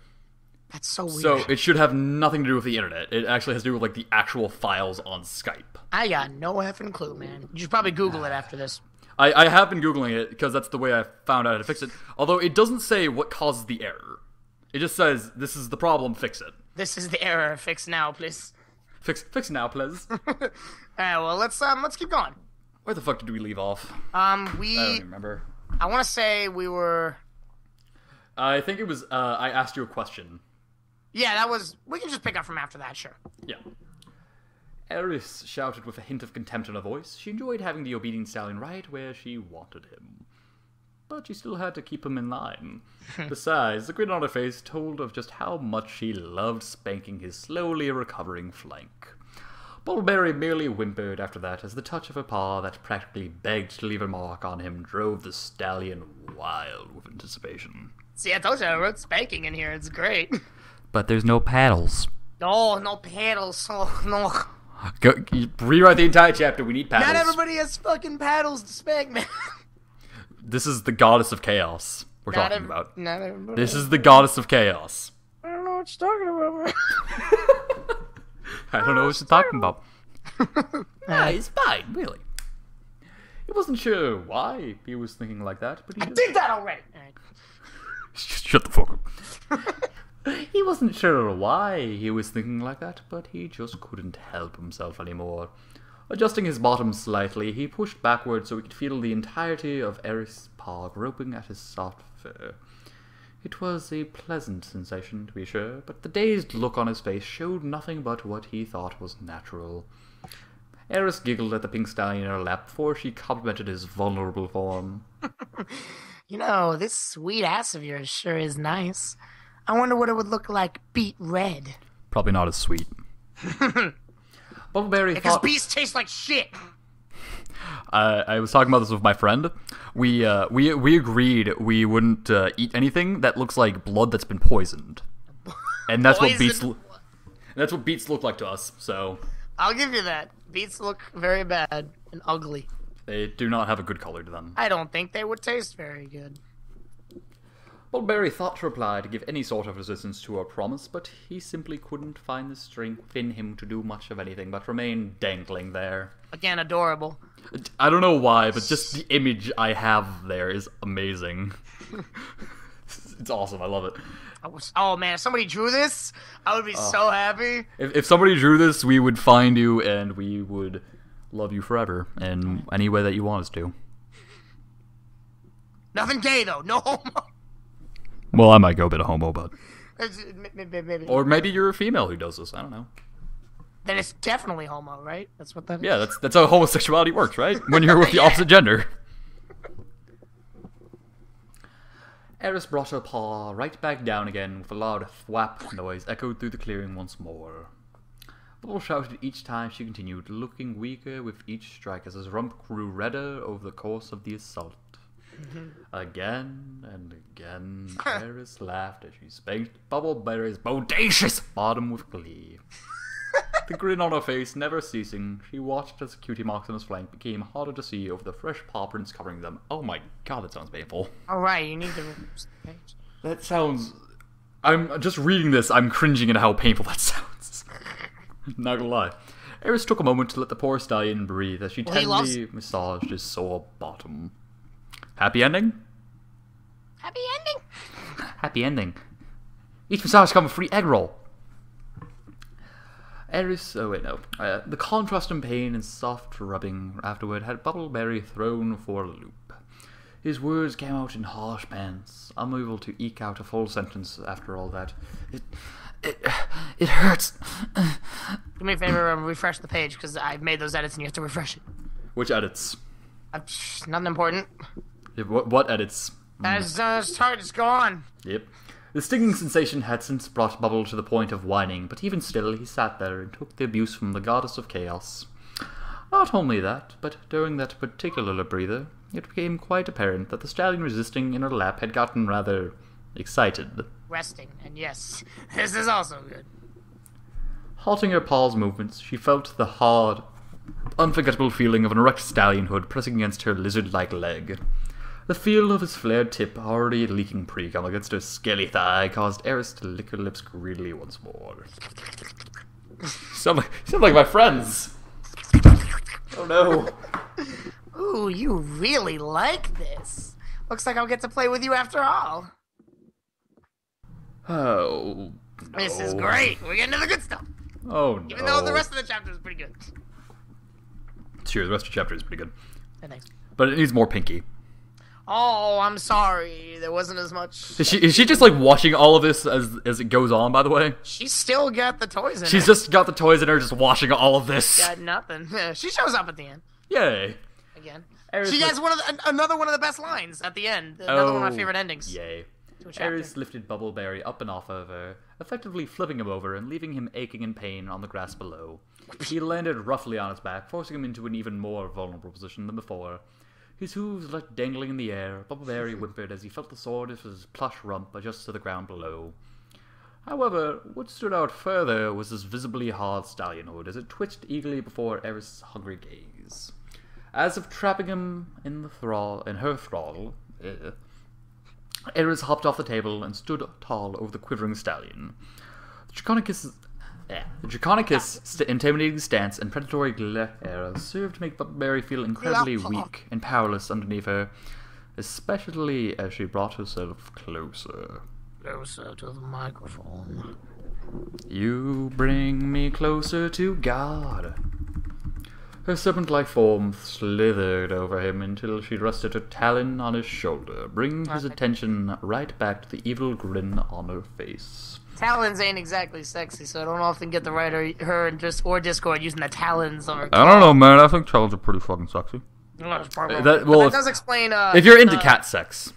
That's so weird. So it should have nothing to do with the internet. It actually has to do with, like, the actual files on Skype. I got no effing clue, man. You should probably Google it after this. I have been Googling it, because that's the way I found out how to fix it. Although it doesn't say what causes the error. It just says, this is the problem, fix it. This is the error, fix now, please. Fix now, please. Alright, well, let's keep going. Where the fuck did we leave off? I don't remember. I want to say we were... I think it was, I asked you a question. Yeah, that was... We can just pick up from after that, sure. Yeah. Eris shouted with a hint of contempt in her voice. She enjoyed having the obedient stallion right where she wanted him. But she still had to keep him in line. Besides, the grin on her face told of just how much she loved spanking his slowly recovering flank. Bubbleberry merely whimpered after that as the touch of her paw that practically begged to leave a mark on him drove the stallion wild with anticipation. See, I told you I wrote spanking in here. It's great. But there's no paddles. No paddles. Oh, no. Go, rewrite the entire chapter. We need paddles. Not everybody has fucking paddles to spank, man. This is the goddess of chaos we're talking about. Not everybody. This is the goddess of chaos. I don't know what you're talking about, man. I don't know what you're talking about. It's fine, really. He wasn't sure why he was thinking like that, but he I did that already. All right. Shut the fuck up. He wasn't sure why he was thinking like that, but he just couldn't help himself anymore. Adjusting his bottom slightly, he pushed backward so he could feel the entirety of Eris' paw groping at his soft fur. It was a pleasant sensation, to be sure, but the dazed look on his face showed nothing but what he thought was natural. Eris giggled at the pink stallion in her lap before she complimented his vulnerable form. You know, this sweet ass of yours sure is nice. I wonder what it would look like beet red. Probably not as sweet. Bubbleberry Because thought... beets taste like shit. I was talking about this with my friend. We agreed we wouldn't eat anything that looks like blood that's been poisoned, and that's what beets. That's what beets look like to us. So I'll give you that. Beets look very bad and ugly. they do not have a good color to them. I don't think they would taste very good. Bullberry thought to reply to give any sort of resistance to her promise, but he simply couldn't find the strength in him to do much of anything but remain dangling there. Again, adorable. I don't know why, but just the image I have there is amazing. It's awesome. I love it. Oh man, if somebody drew this, I would be so happy. If somebody drew this, we would find you and we would love you forever in any way that you want us to. Nothing gay though, no homo. Well, I might go a bit of homo, but... Maybe. Or maybe you're a female who does this. I don't know. Then it's definitely homo, right? That's what that is. Yeah, that's how homosexuality works, right? When you're with the opposite gender. Eris brought her paw right back down again with a loud thwap noise echoed through the clearing once more. Bubble shouted each time she continued, looking weaker with each strike as his rump grew redder over the course of the assault. Again and again, Eris laughed as she spanked Bubbleberry's bodacious bottom with glee. The grin on her face never ceasing, she watched as the cutie marks on his flank became harder to see over the fresh paw prints covering them. Oh my god, that sounds painful. Alright, you need to page. That sounds... I'm just reading this, I'm cringing at how painful that sounds. Not gonna lie. Eris took a moment to let the poor stallion breathe as she tenderly massaged his sore bottom. Happy ending? Happy ending? Happy ending. Each massage comes with a free egg roll. Eris, the contrast in pain and soft rubbing afterward had Bubbleberry thrown for a loop. His words came out in harsh pants, unable to eke out a full sentence after all that. It hurts. Do me a favor and refresh the page, because I've made those edits and you have to refresh it. Which edits? Nothing important. What edits? As just go on. Yep. The stinging sensation had since brought Bubble to the point of whining, but even still he sat there and took the abuse from the goddess of chaos. Not only that, but during that particular breather, it became quite apparent that the stallion resisting in her lap had gotten rather excited. Resting, and yes, this is also good. Halting her paw's movements, she felt the hard, unforgettable feeling of an erect stallionhood pressing against her lizard-like leg. The feel of his flared tip already leaking precum against her scaly thigh caused Eris to lick her lips greedily once more. Sound like my friends! Oh no. Ooh, you really like this. Looks like I'll get to play with you after all. Oh, no. This is great. We're getting to the good stuff. Oh no. Even though the rest of the chapter is pretty good. Sure, the rest of the chapter is pretty good. Oh, thanks. But it needs more Pinky. Oh, I'm sorry. There wasn't as much. Is she just like watching all of this as it goes on, by the way? She's still got the toys in She's her. just got the toys in her just watching all of this. Got nothing. She shows up at the end. Yay. Again. Eris She has another one of the best lines at the end. Another one of my favorite endings. Yay. To a chapter. Eris lifted Bubbleberry up and off of her, effectively flipping him over and leaving him aching in pain on the grass below. He landed roughly on his back, forcing him into an even more vulnerable position than before. His hooves left dangling in the air, Bubbleberry whimpered as he felt the sword of his plush rump adjust to the ground below. However, what stood out further was his visibly hard stallionhood as it twitched eagerly before Eris' hungry gaze. As if trapping him in her thrall, Eris hopped off the table and stood tall over the quivering stallion. The The Draconicus' intimidating stance and predatory glare served to make Bubbleberry feel incredibly weak and powerless underneath her, especially as she brought herself closer. Closer to the microphone. You bring me closer to God. Her serpent-like form slithered over him until she rested her talon on his shoulder, bringing his attention right back to the evil grin on her face. Talons ain't exactly sexy, so I don't often get the writer, her, or Discord using the talons on her. I don't know, man. I think talons are pretty fucking sexy. That does explain. If you're into cat sex.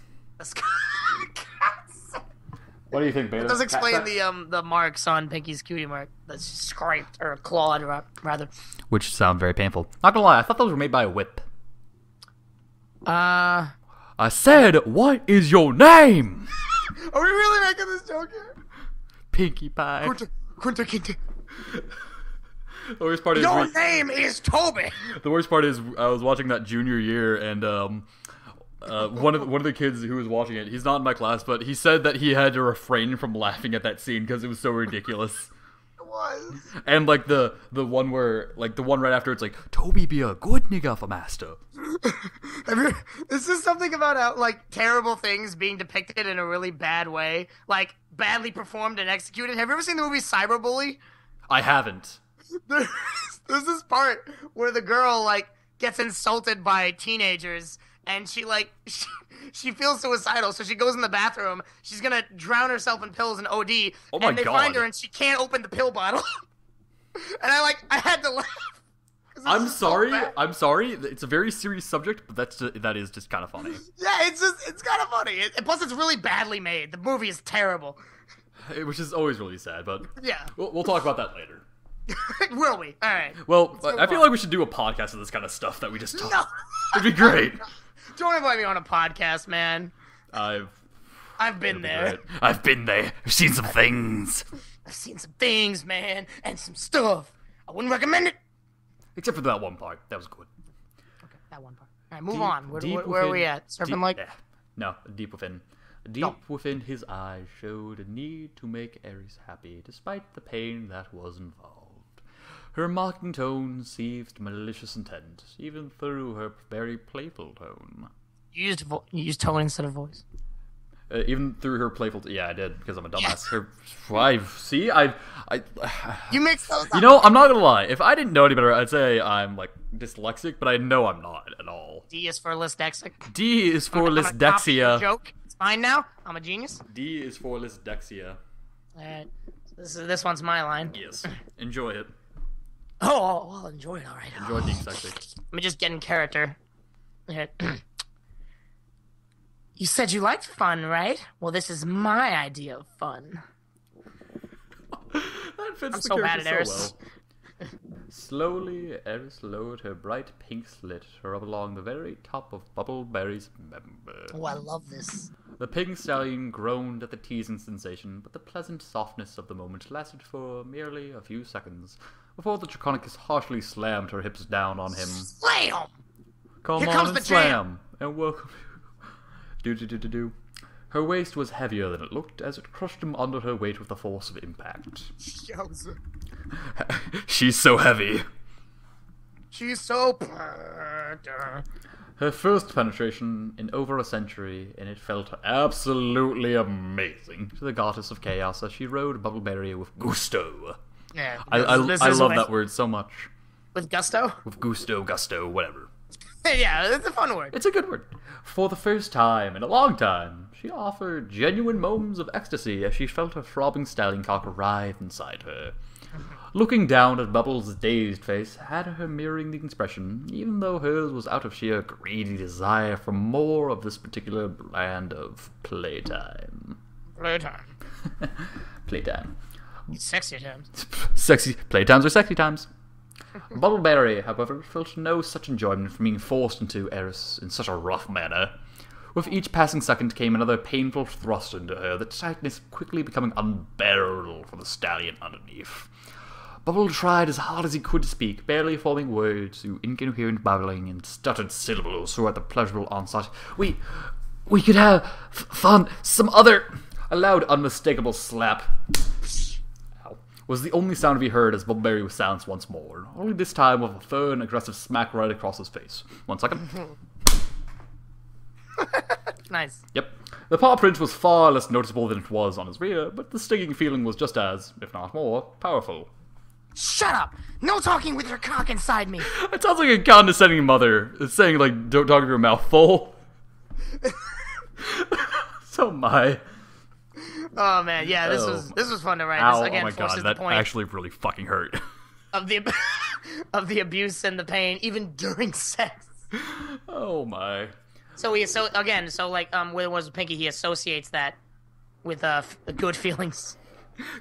What do you think, Beta? It does explain the marks on Pinky's cutie mark that's scraped or clawed, rather. Which sound very painful. Not gonna lie, I thought those were made by a whip. I said, what is your name? Are we really making this joke here? Pinkie Pie. Kunta Kinte. The worst part is your name is Toby. The worst part is I was watching that junior year, and one of the kids who was watching it, he's not in my class, but he said that he had to refrain from laughing at that scene because it was so ridiculous. It was. And like the one where, like the one right after, it's like, Toby be a good nigga for master. This is something about how, like, terrible things being depicted in a really bad way, like badly performed and executed. Have you ever seen the movie Cyberbully? I haven't. There's this part where the girl, like, gets insulted by teenagers, and she feels suicidal, so she goes in the bathroom. She's gonna drown herself in pills and OD. Oh my and they God. find her, and she can't open the pill bottle. And I had to laugh. I'm sorry. It's a very serious subject, but that is just kind of funny. Yeah, it's kind of funny. Plus, it's really badly made. The movie is terrible. Which is always really sad, but yeah, we'll talk about that later. Will we? All right. Well, I feel like we should do a podcast of this kind of stuff that we just talk. No. It'd be great. Don't invite me on a podcast, man. I've been there. I've been there. I've seen some things. I've seen some things, man, and some stuff. I wouldn't recommend it. Except for that one part. That was good. Okay, that one part. All right, move on. Where are we at? Serpent like? No, deep within. Within his eyes showed a need to make Ares happy, despite the pain that was involved. Her mocking tone seethed malicious intent, even through her very playful tone. You used tone instead of voice. Even through her playful... Yeah, I did, because I'm a dumbass. Yes. You mixed those up. You know, I'm not gonna lie. If I didn't know any better, I'd say I'm, like, dyslexic, but I know I'm not at all. D is for dyslexic. D is for dyslexia. Joke. It's fine now. I'm a genius. D is for dyslexia. Alright. This one's my line. Yes. Enjoy it. Oh, I'll enjoy it, alright. Enjoy being sexy. Let me just get in character. You said you liked fun, right? Well, this is my idea of fun. That fits I'm the so bad at character Eris. so well. Slowly, Eris lowered her bright pink slit up along the very top of Bubbleberry's member. Oh, I love this. The pink stallion groaned at the teasing sensation, but the pleasant softness of the moment lasted for merely a few seconds before the Draconicus harshly slammed her hips down on him. Slam! Come Here on comes and the slam, and welcome. Do. Her waist was heavier than it looked as it crushed him under her weight with the force of impact. She's so heavy. She's so... Her first penetration in over a century, and it felt absolutely amazing to the goddess of chaos as she rode Bubbleberry with gusto. Yeah, I love that word so much. With gusto? With gusto, whatever. Yeah, it's a fun word. It's a good word. For the first time in a long time, she offered genuine moments of ecstasy as she felt her throbbing stallion cock writhe inside her. Looking down at Bubbles' dazed face had her mirroring the expression, even though hers was out of sheer greedy desire for more of this particular brand of playtime. Playtime. Sexy times. Playtimes are sexy times. Bubbleberry, however, felt no such enjoyment from being forced into Eris in such a rough manner. With each passing second came another painful thrust into her, the tightness quickly becoming unbearable for the stallion underneath. Bubble tried as hard as he could to speak, barely forming words through incoherent babbling and stuttered syllables throughout the pleasurable onslaught. We could have fun some other... A loud, unmistakable slap. Ow. was the only sound to be heard as Bubbleberry was silenced once more, only this time with a third and aggressive smack right across his face. 1 second. Nice. Yep. The paw print was far less noticeable than it was on his rear, but the stinging feeling was just as, if not more, powerful. Shut up! No talking with your cock inside me! It sounds like a condescending mother saying, like, don't talk to your mouth full. So my. Oh man, yeah, this was fun to write. Ow, This again oh my forces god, the that point actually really fucking hurt. of the of the abuse and the pain, even during sex. Oh my. So where was Pinky? He associates that with good feelings.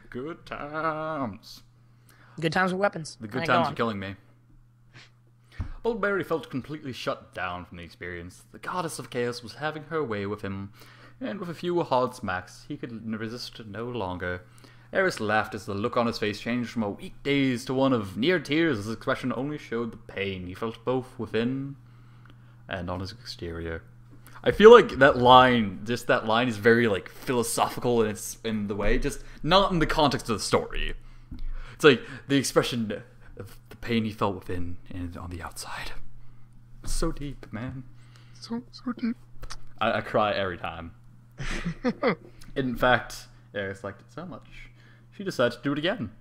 Good times. Good times with weapons. The good Alright, go times on. are killing me. Bullberry felt completely shut down from the experience. The goddess of chaos was having her way with him, and with a few hard smacks, he could resist no longer. Eris laughed as the look on his face changed from a weak daze to one of near tears as his expression only showed the pain he felt both within and on his exterior. I feel like that line is very, like, philosophical in the way, just not in the context of the story. It's like the expression of the pain he felt within and on the outside. It's so deep, man. So deep. I cry every time. In fact, Eris liked it so much, she decided to do it again.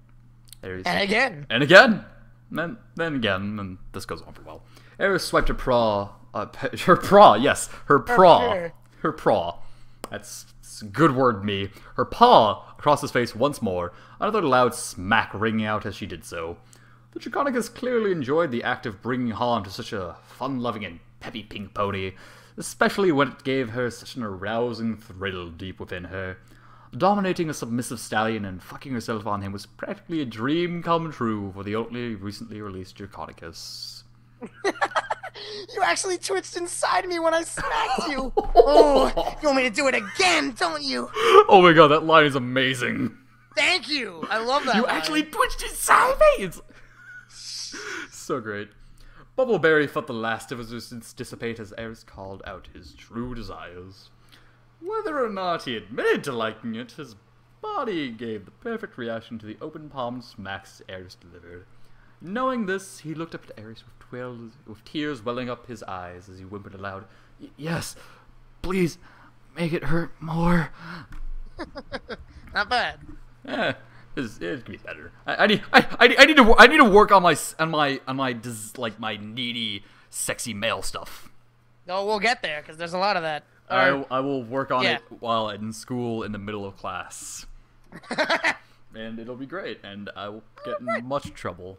Eris, And again. and again. Then again, and this goes on for a while. Eris swiped her paw. Her paw. That's a good word, me. Her paw across his face once more, another loud smack ringing out as she did so. The Draconicus clearly enjoyed the act of bringing harm to such a fun-loving and peppy pink pony, especially when it gave her such an arousing thrill deep within her. Dominating a submissive stallion and fucking herself on him was practically a dream come true for the only recently released Draconicus. You actually twitched inside me when I smacked you. Oh, you want me to do it again, don't you? Oh my god, that line is amazing. Thank you. I love that. You line. actually twitched inside me! It's so great. Bubbleberry felt the last of his resistance dissipate as Eris called out his true desires. Whether or not he admitted to liking it, his body gave the perfect reaction to the open palmed smacks Eris delivered. Knowing this, he looked up at Eris with tears welling up his eyes as he whimpered aloud, "Yes, please, make it hurt more." Not bad. It could be better. I need to work on my needy, sexy male stuff. No, we'll get there because there's a lot of that. I will work on Yeah. it while in school in the middle of class, and it'll be great. And I will get in much trouble.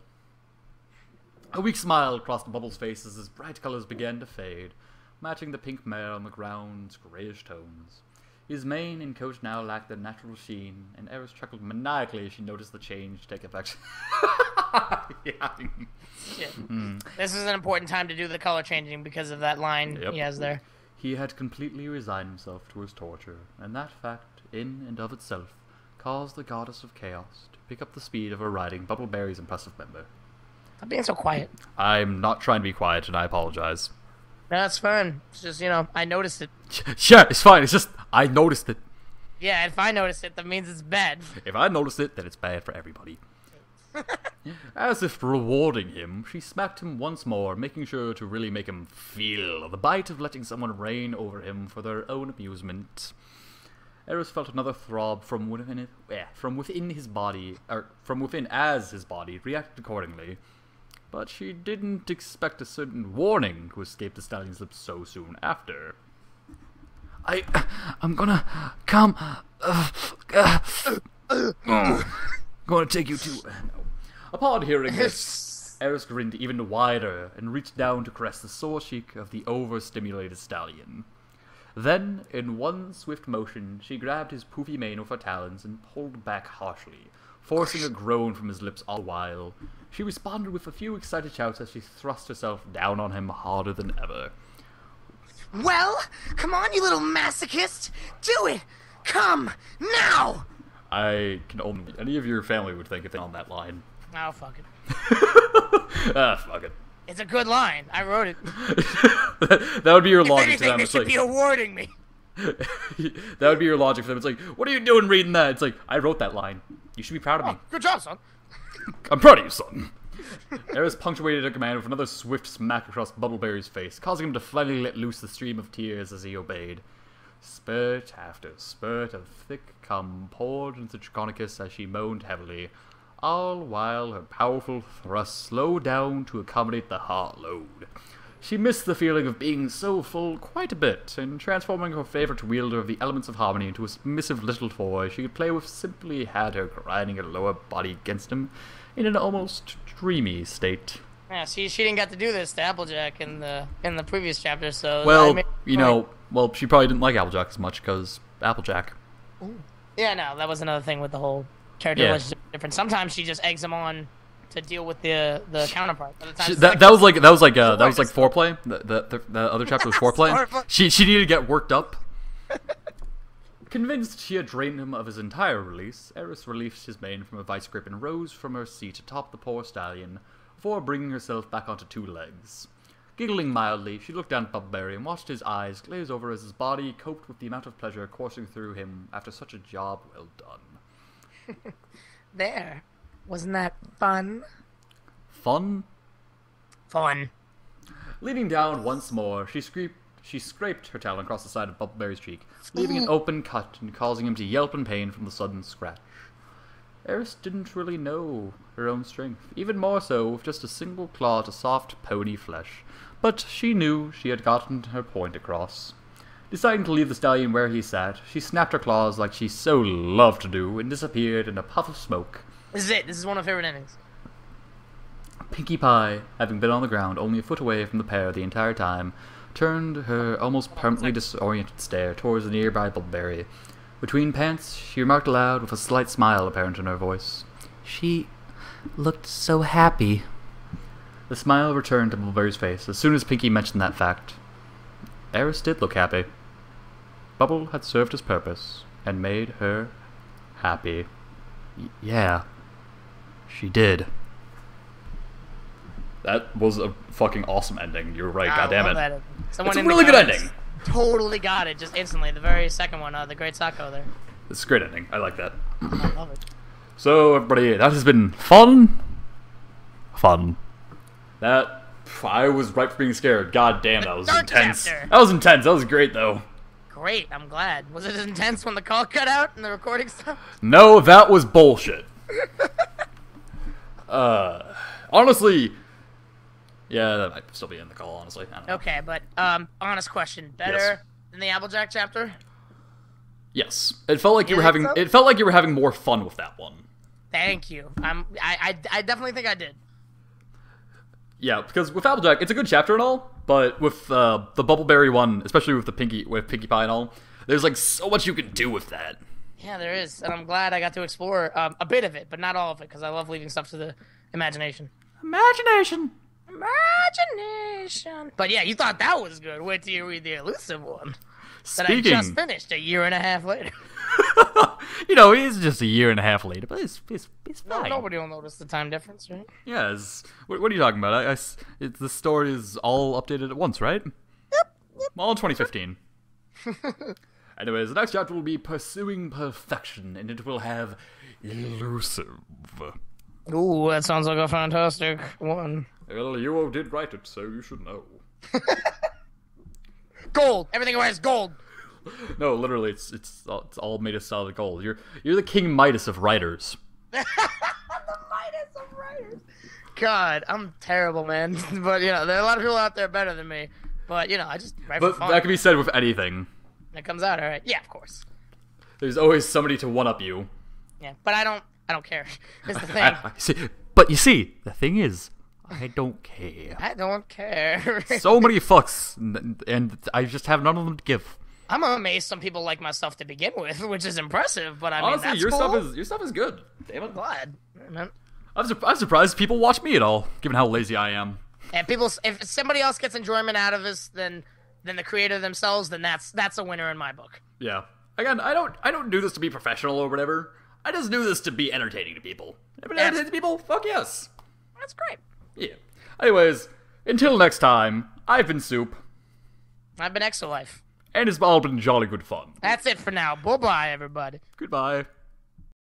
A weak smile crossed Bubble's face as his bright colors began to fade, matching the pink mare on the ground's grayish tones. His mane and coat now lacked their natural sheen, and Eris chuckled maniacally as she noticed the change take effect. Yeah. Shit. This is an important time to do the color changing because of that line Yep. he has there. He had completely resigned himself to his torture, and that fact, in and of itself, caused the goddess of chaos to pick up the speed of her riding Bubbleberry's impressive member. Stop being so quiet. I'm not trying to be quiet, and I apologize. No, that's fine. It's just, I noticed it. Yeah, it's fine. It's just, I noticed it. Yeah, if I notice it, that means it's bad. If I noticed it, then it's bad for everybody. As if rewarding him, she smacked him once more, making sure to really make him feel the bite of letting someone reign over him for their own amusement. Eris felt another throb from within his body, or from within as his body reacted accordingly. But she didn't expect a certain warning to escape the stallion's lips so soon after. I'm gonna come. Gonna take you to. No. Upon hearing this, Eris grinned even wider and reached down to caress the sore cheek of the overstimulated stallion. Then, in one swift motion, she grabbed his poofy mane with her talons and pulled back harshly, forcing a groan from his lips all the while. She responded with a few excited shouts as she thrust herself down on him harder than ever. Well, come on, you little masochist. Do it. Come, now. I can only... Any of your family would think if on that line. Oh, fuck it. Fuck it. It's a good line. I wrote it. That would be your If logic anything, to them. they It's should like... be awarding me. That would be your logic for them. It's like, what are you doing reading that? It's like, I wrote that line. You should be proud of me. Good job, son. I'm proud of you, son. Eris punctuated a command with another swift smack across Bubbleberry's face, causing him to finally let loose the stream of tears as he obeyed. Spurt after spurt of thick cum poured into Draconicus as she moaned heavily, all while her powerful thrust slowed down to accommodate the heart load. She missed the feeling of being so full quite a bit, and transforming her favorite wielder of the elements of harmony into a submissive little toy she could play with simply had her grinding her lower body against him in an almost dreamy state. Yeah, she didn't get to do this to Applejack in the previous chapter, so... Well, she probably didn't like Applejack as much, because Applejack. Ooh. Yeah, no, that was another thing with the whole character relationship difference. Sometimes she just eggs him on to deal with the counterpart. That was like foreplay. The other chapter was foreplay. She needed to get worked up. Convinced she had drained him of his entire release, Eris released his mane from a vice grip and rose from her seat atop the poor stallion, before bringing herself back onto two legs. Giggling mildly, she looked down at Bubbleberry and watched his eyes glaze over as his body coped with the amount of pleasure coursing through him after such a job well done. There. Wasn't that fun? Fun? Fun. Leaning down once more, she scraped her talon across the side of Bubbleberry's cheek, leaving an open cut and causing him to yelp in pain from the sudden scratch. Eris didn't really know her own strength, even more so with just a single claw to soft, pony flesh, but she knew she had gotten her point across. Deciding to leave the stallion where he sat, she snapped her claws like she so loved to do and disappeared in a puff of smoke. This is it. This is one of my favorite endings. Pinkie Pie, having been on the ground only a foot away from the pair the entire time, turned her almost permanently disoriented stare towards the nearby Bubbleberry. Between pants, she remarked aloud with a slight smile apparent in her voice. She looked so happy. The smile returned to Bubbleberry's face as soon as Pinkie mentioned that fact. Eris did look happy. Bubble had served his purpose and made her happy. Yeah, she did. That was a fucking awesome ending. You're right, goddammit. It's a really good ending. Totally got it, just instantly. The very second one, the Great Sacco there. It's a great ending. I like that. I love it. So, everybody, that has been fun. That, I was right for being scared. God damn, that was intense. Chapter. That was intense. That was great, though. Great, I'm glad. Was it as intense when the call cut out and the recording stopped? No, that was bullshit. Honestly, yeah, that might still be in the call, honestly. I don't know. Okay, but, honest question. Better than the Applejack chapter? Yes. It felt like you were having more fun with that one. Thank you. I definitely think I did. Yeah, because with Applejack, it's a good chapter and all, but with the Bubbleberry one, especially with Pinkie Pie and all, there's like so much you can do with that. Yeah, there is, and I'm glad I got to explore a bit of it, but not all of it, because I love leaving stuff to the imagination. Imagination! But yeah, you thought that was good. Wait till you read the Elusive one. That I just finished a year and a half later. You know, it's just a year and a half later, but it's fine. Nobody will notice the time difference, right? Yeah, what are you talking about? The story is all updated at once, right? Yep. All in 2015. Anyways, the next chapter will be Pursuing Perfection, and it will have Elusive. Ooh, that sounds like a fantastic one. Well, you did write it, so you should know. Gold! Everything I is gold! No, literally, it's all made of solid gold. You're the King Midas of writers. The Midas of writers! God, I'm terrible, man. But, you know, there are a lot of people out there better than me. But, you know, I just write for fun. But that can be said with anything. It comes out, alright. Yeah, of course. There's always somebody to one-up you. Yeah, but I don't care. It's the thing. But you see, the thing is, I don't care. I don't care. So many fucks, and I just have none of them to give. I'm amazed some people like my stuff to begin with, which is impressive. But I mean, honestly, that's your cool. stuff is good. Damn it. I'm glad. Man. I'm surprised people watch me at all, given how lazy I am. And if somebody else gets enjoyment out of this, then the creator themselves, then that's a winner in my book. Yeah. Again, I don't do this to be professional or whatever. I just do this to be entertaining to people. If it entertains people, fuck yes. That's great. Yeah. Anyways, until next time, I've been Soup. I've been Exolife. And it's all been jolly good fun. That's it for now. Bye-bye, everybody. Goodbye.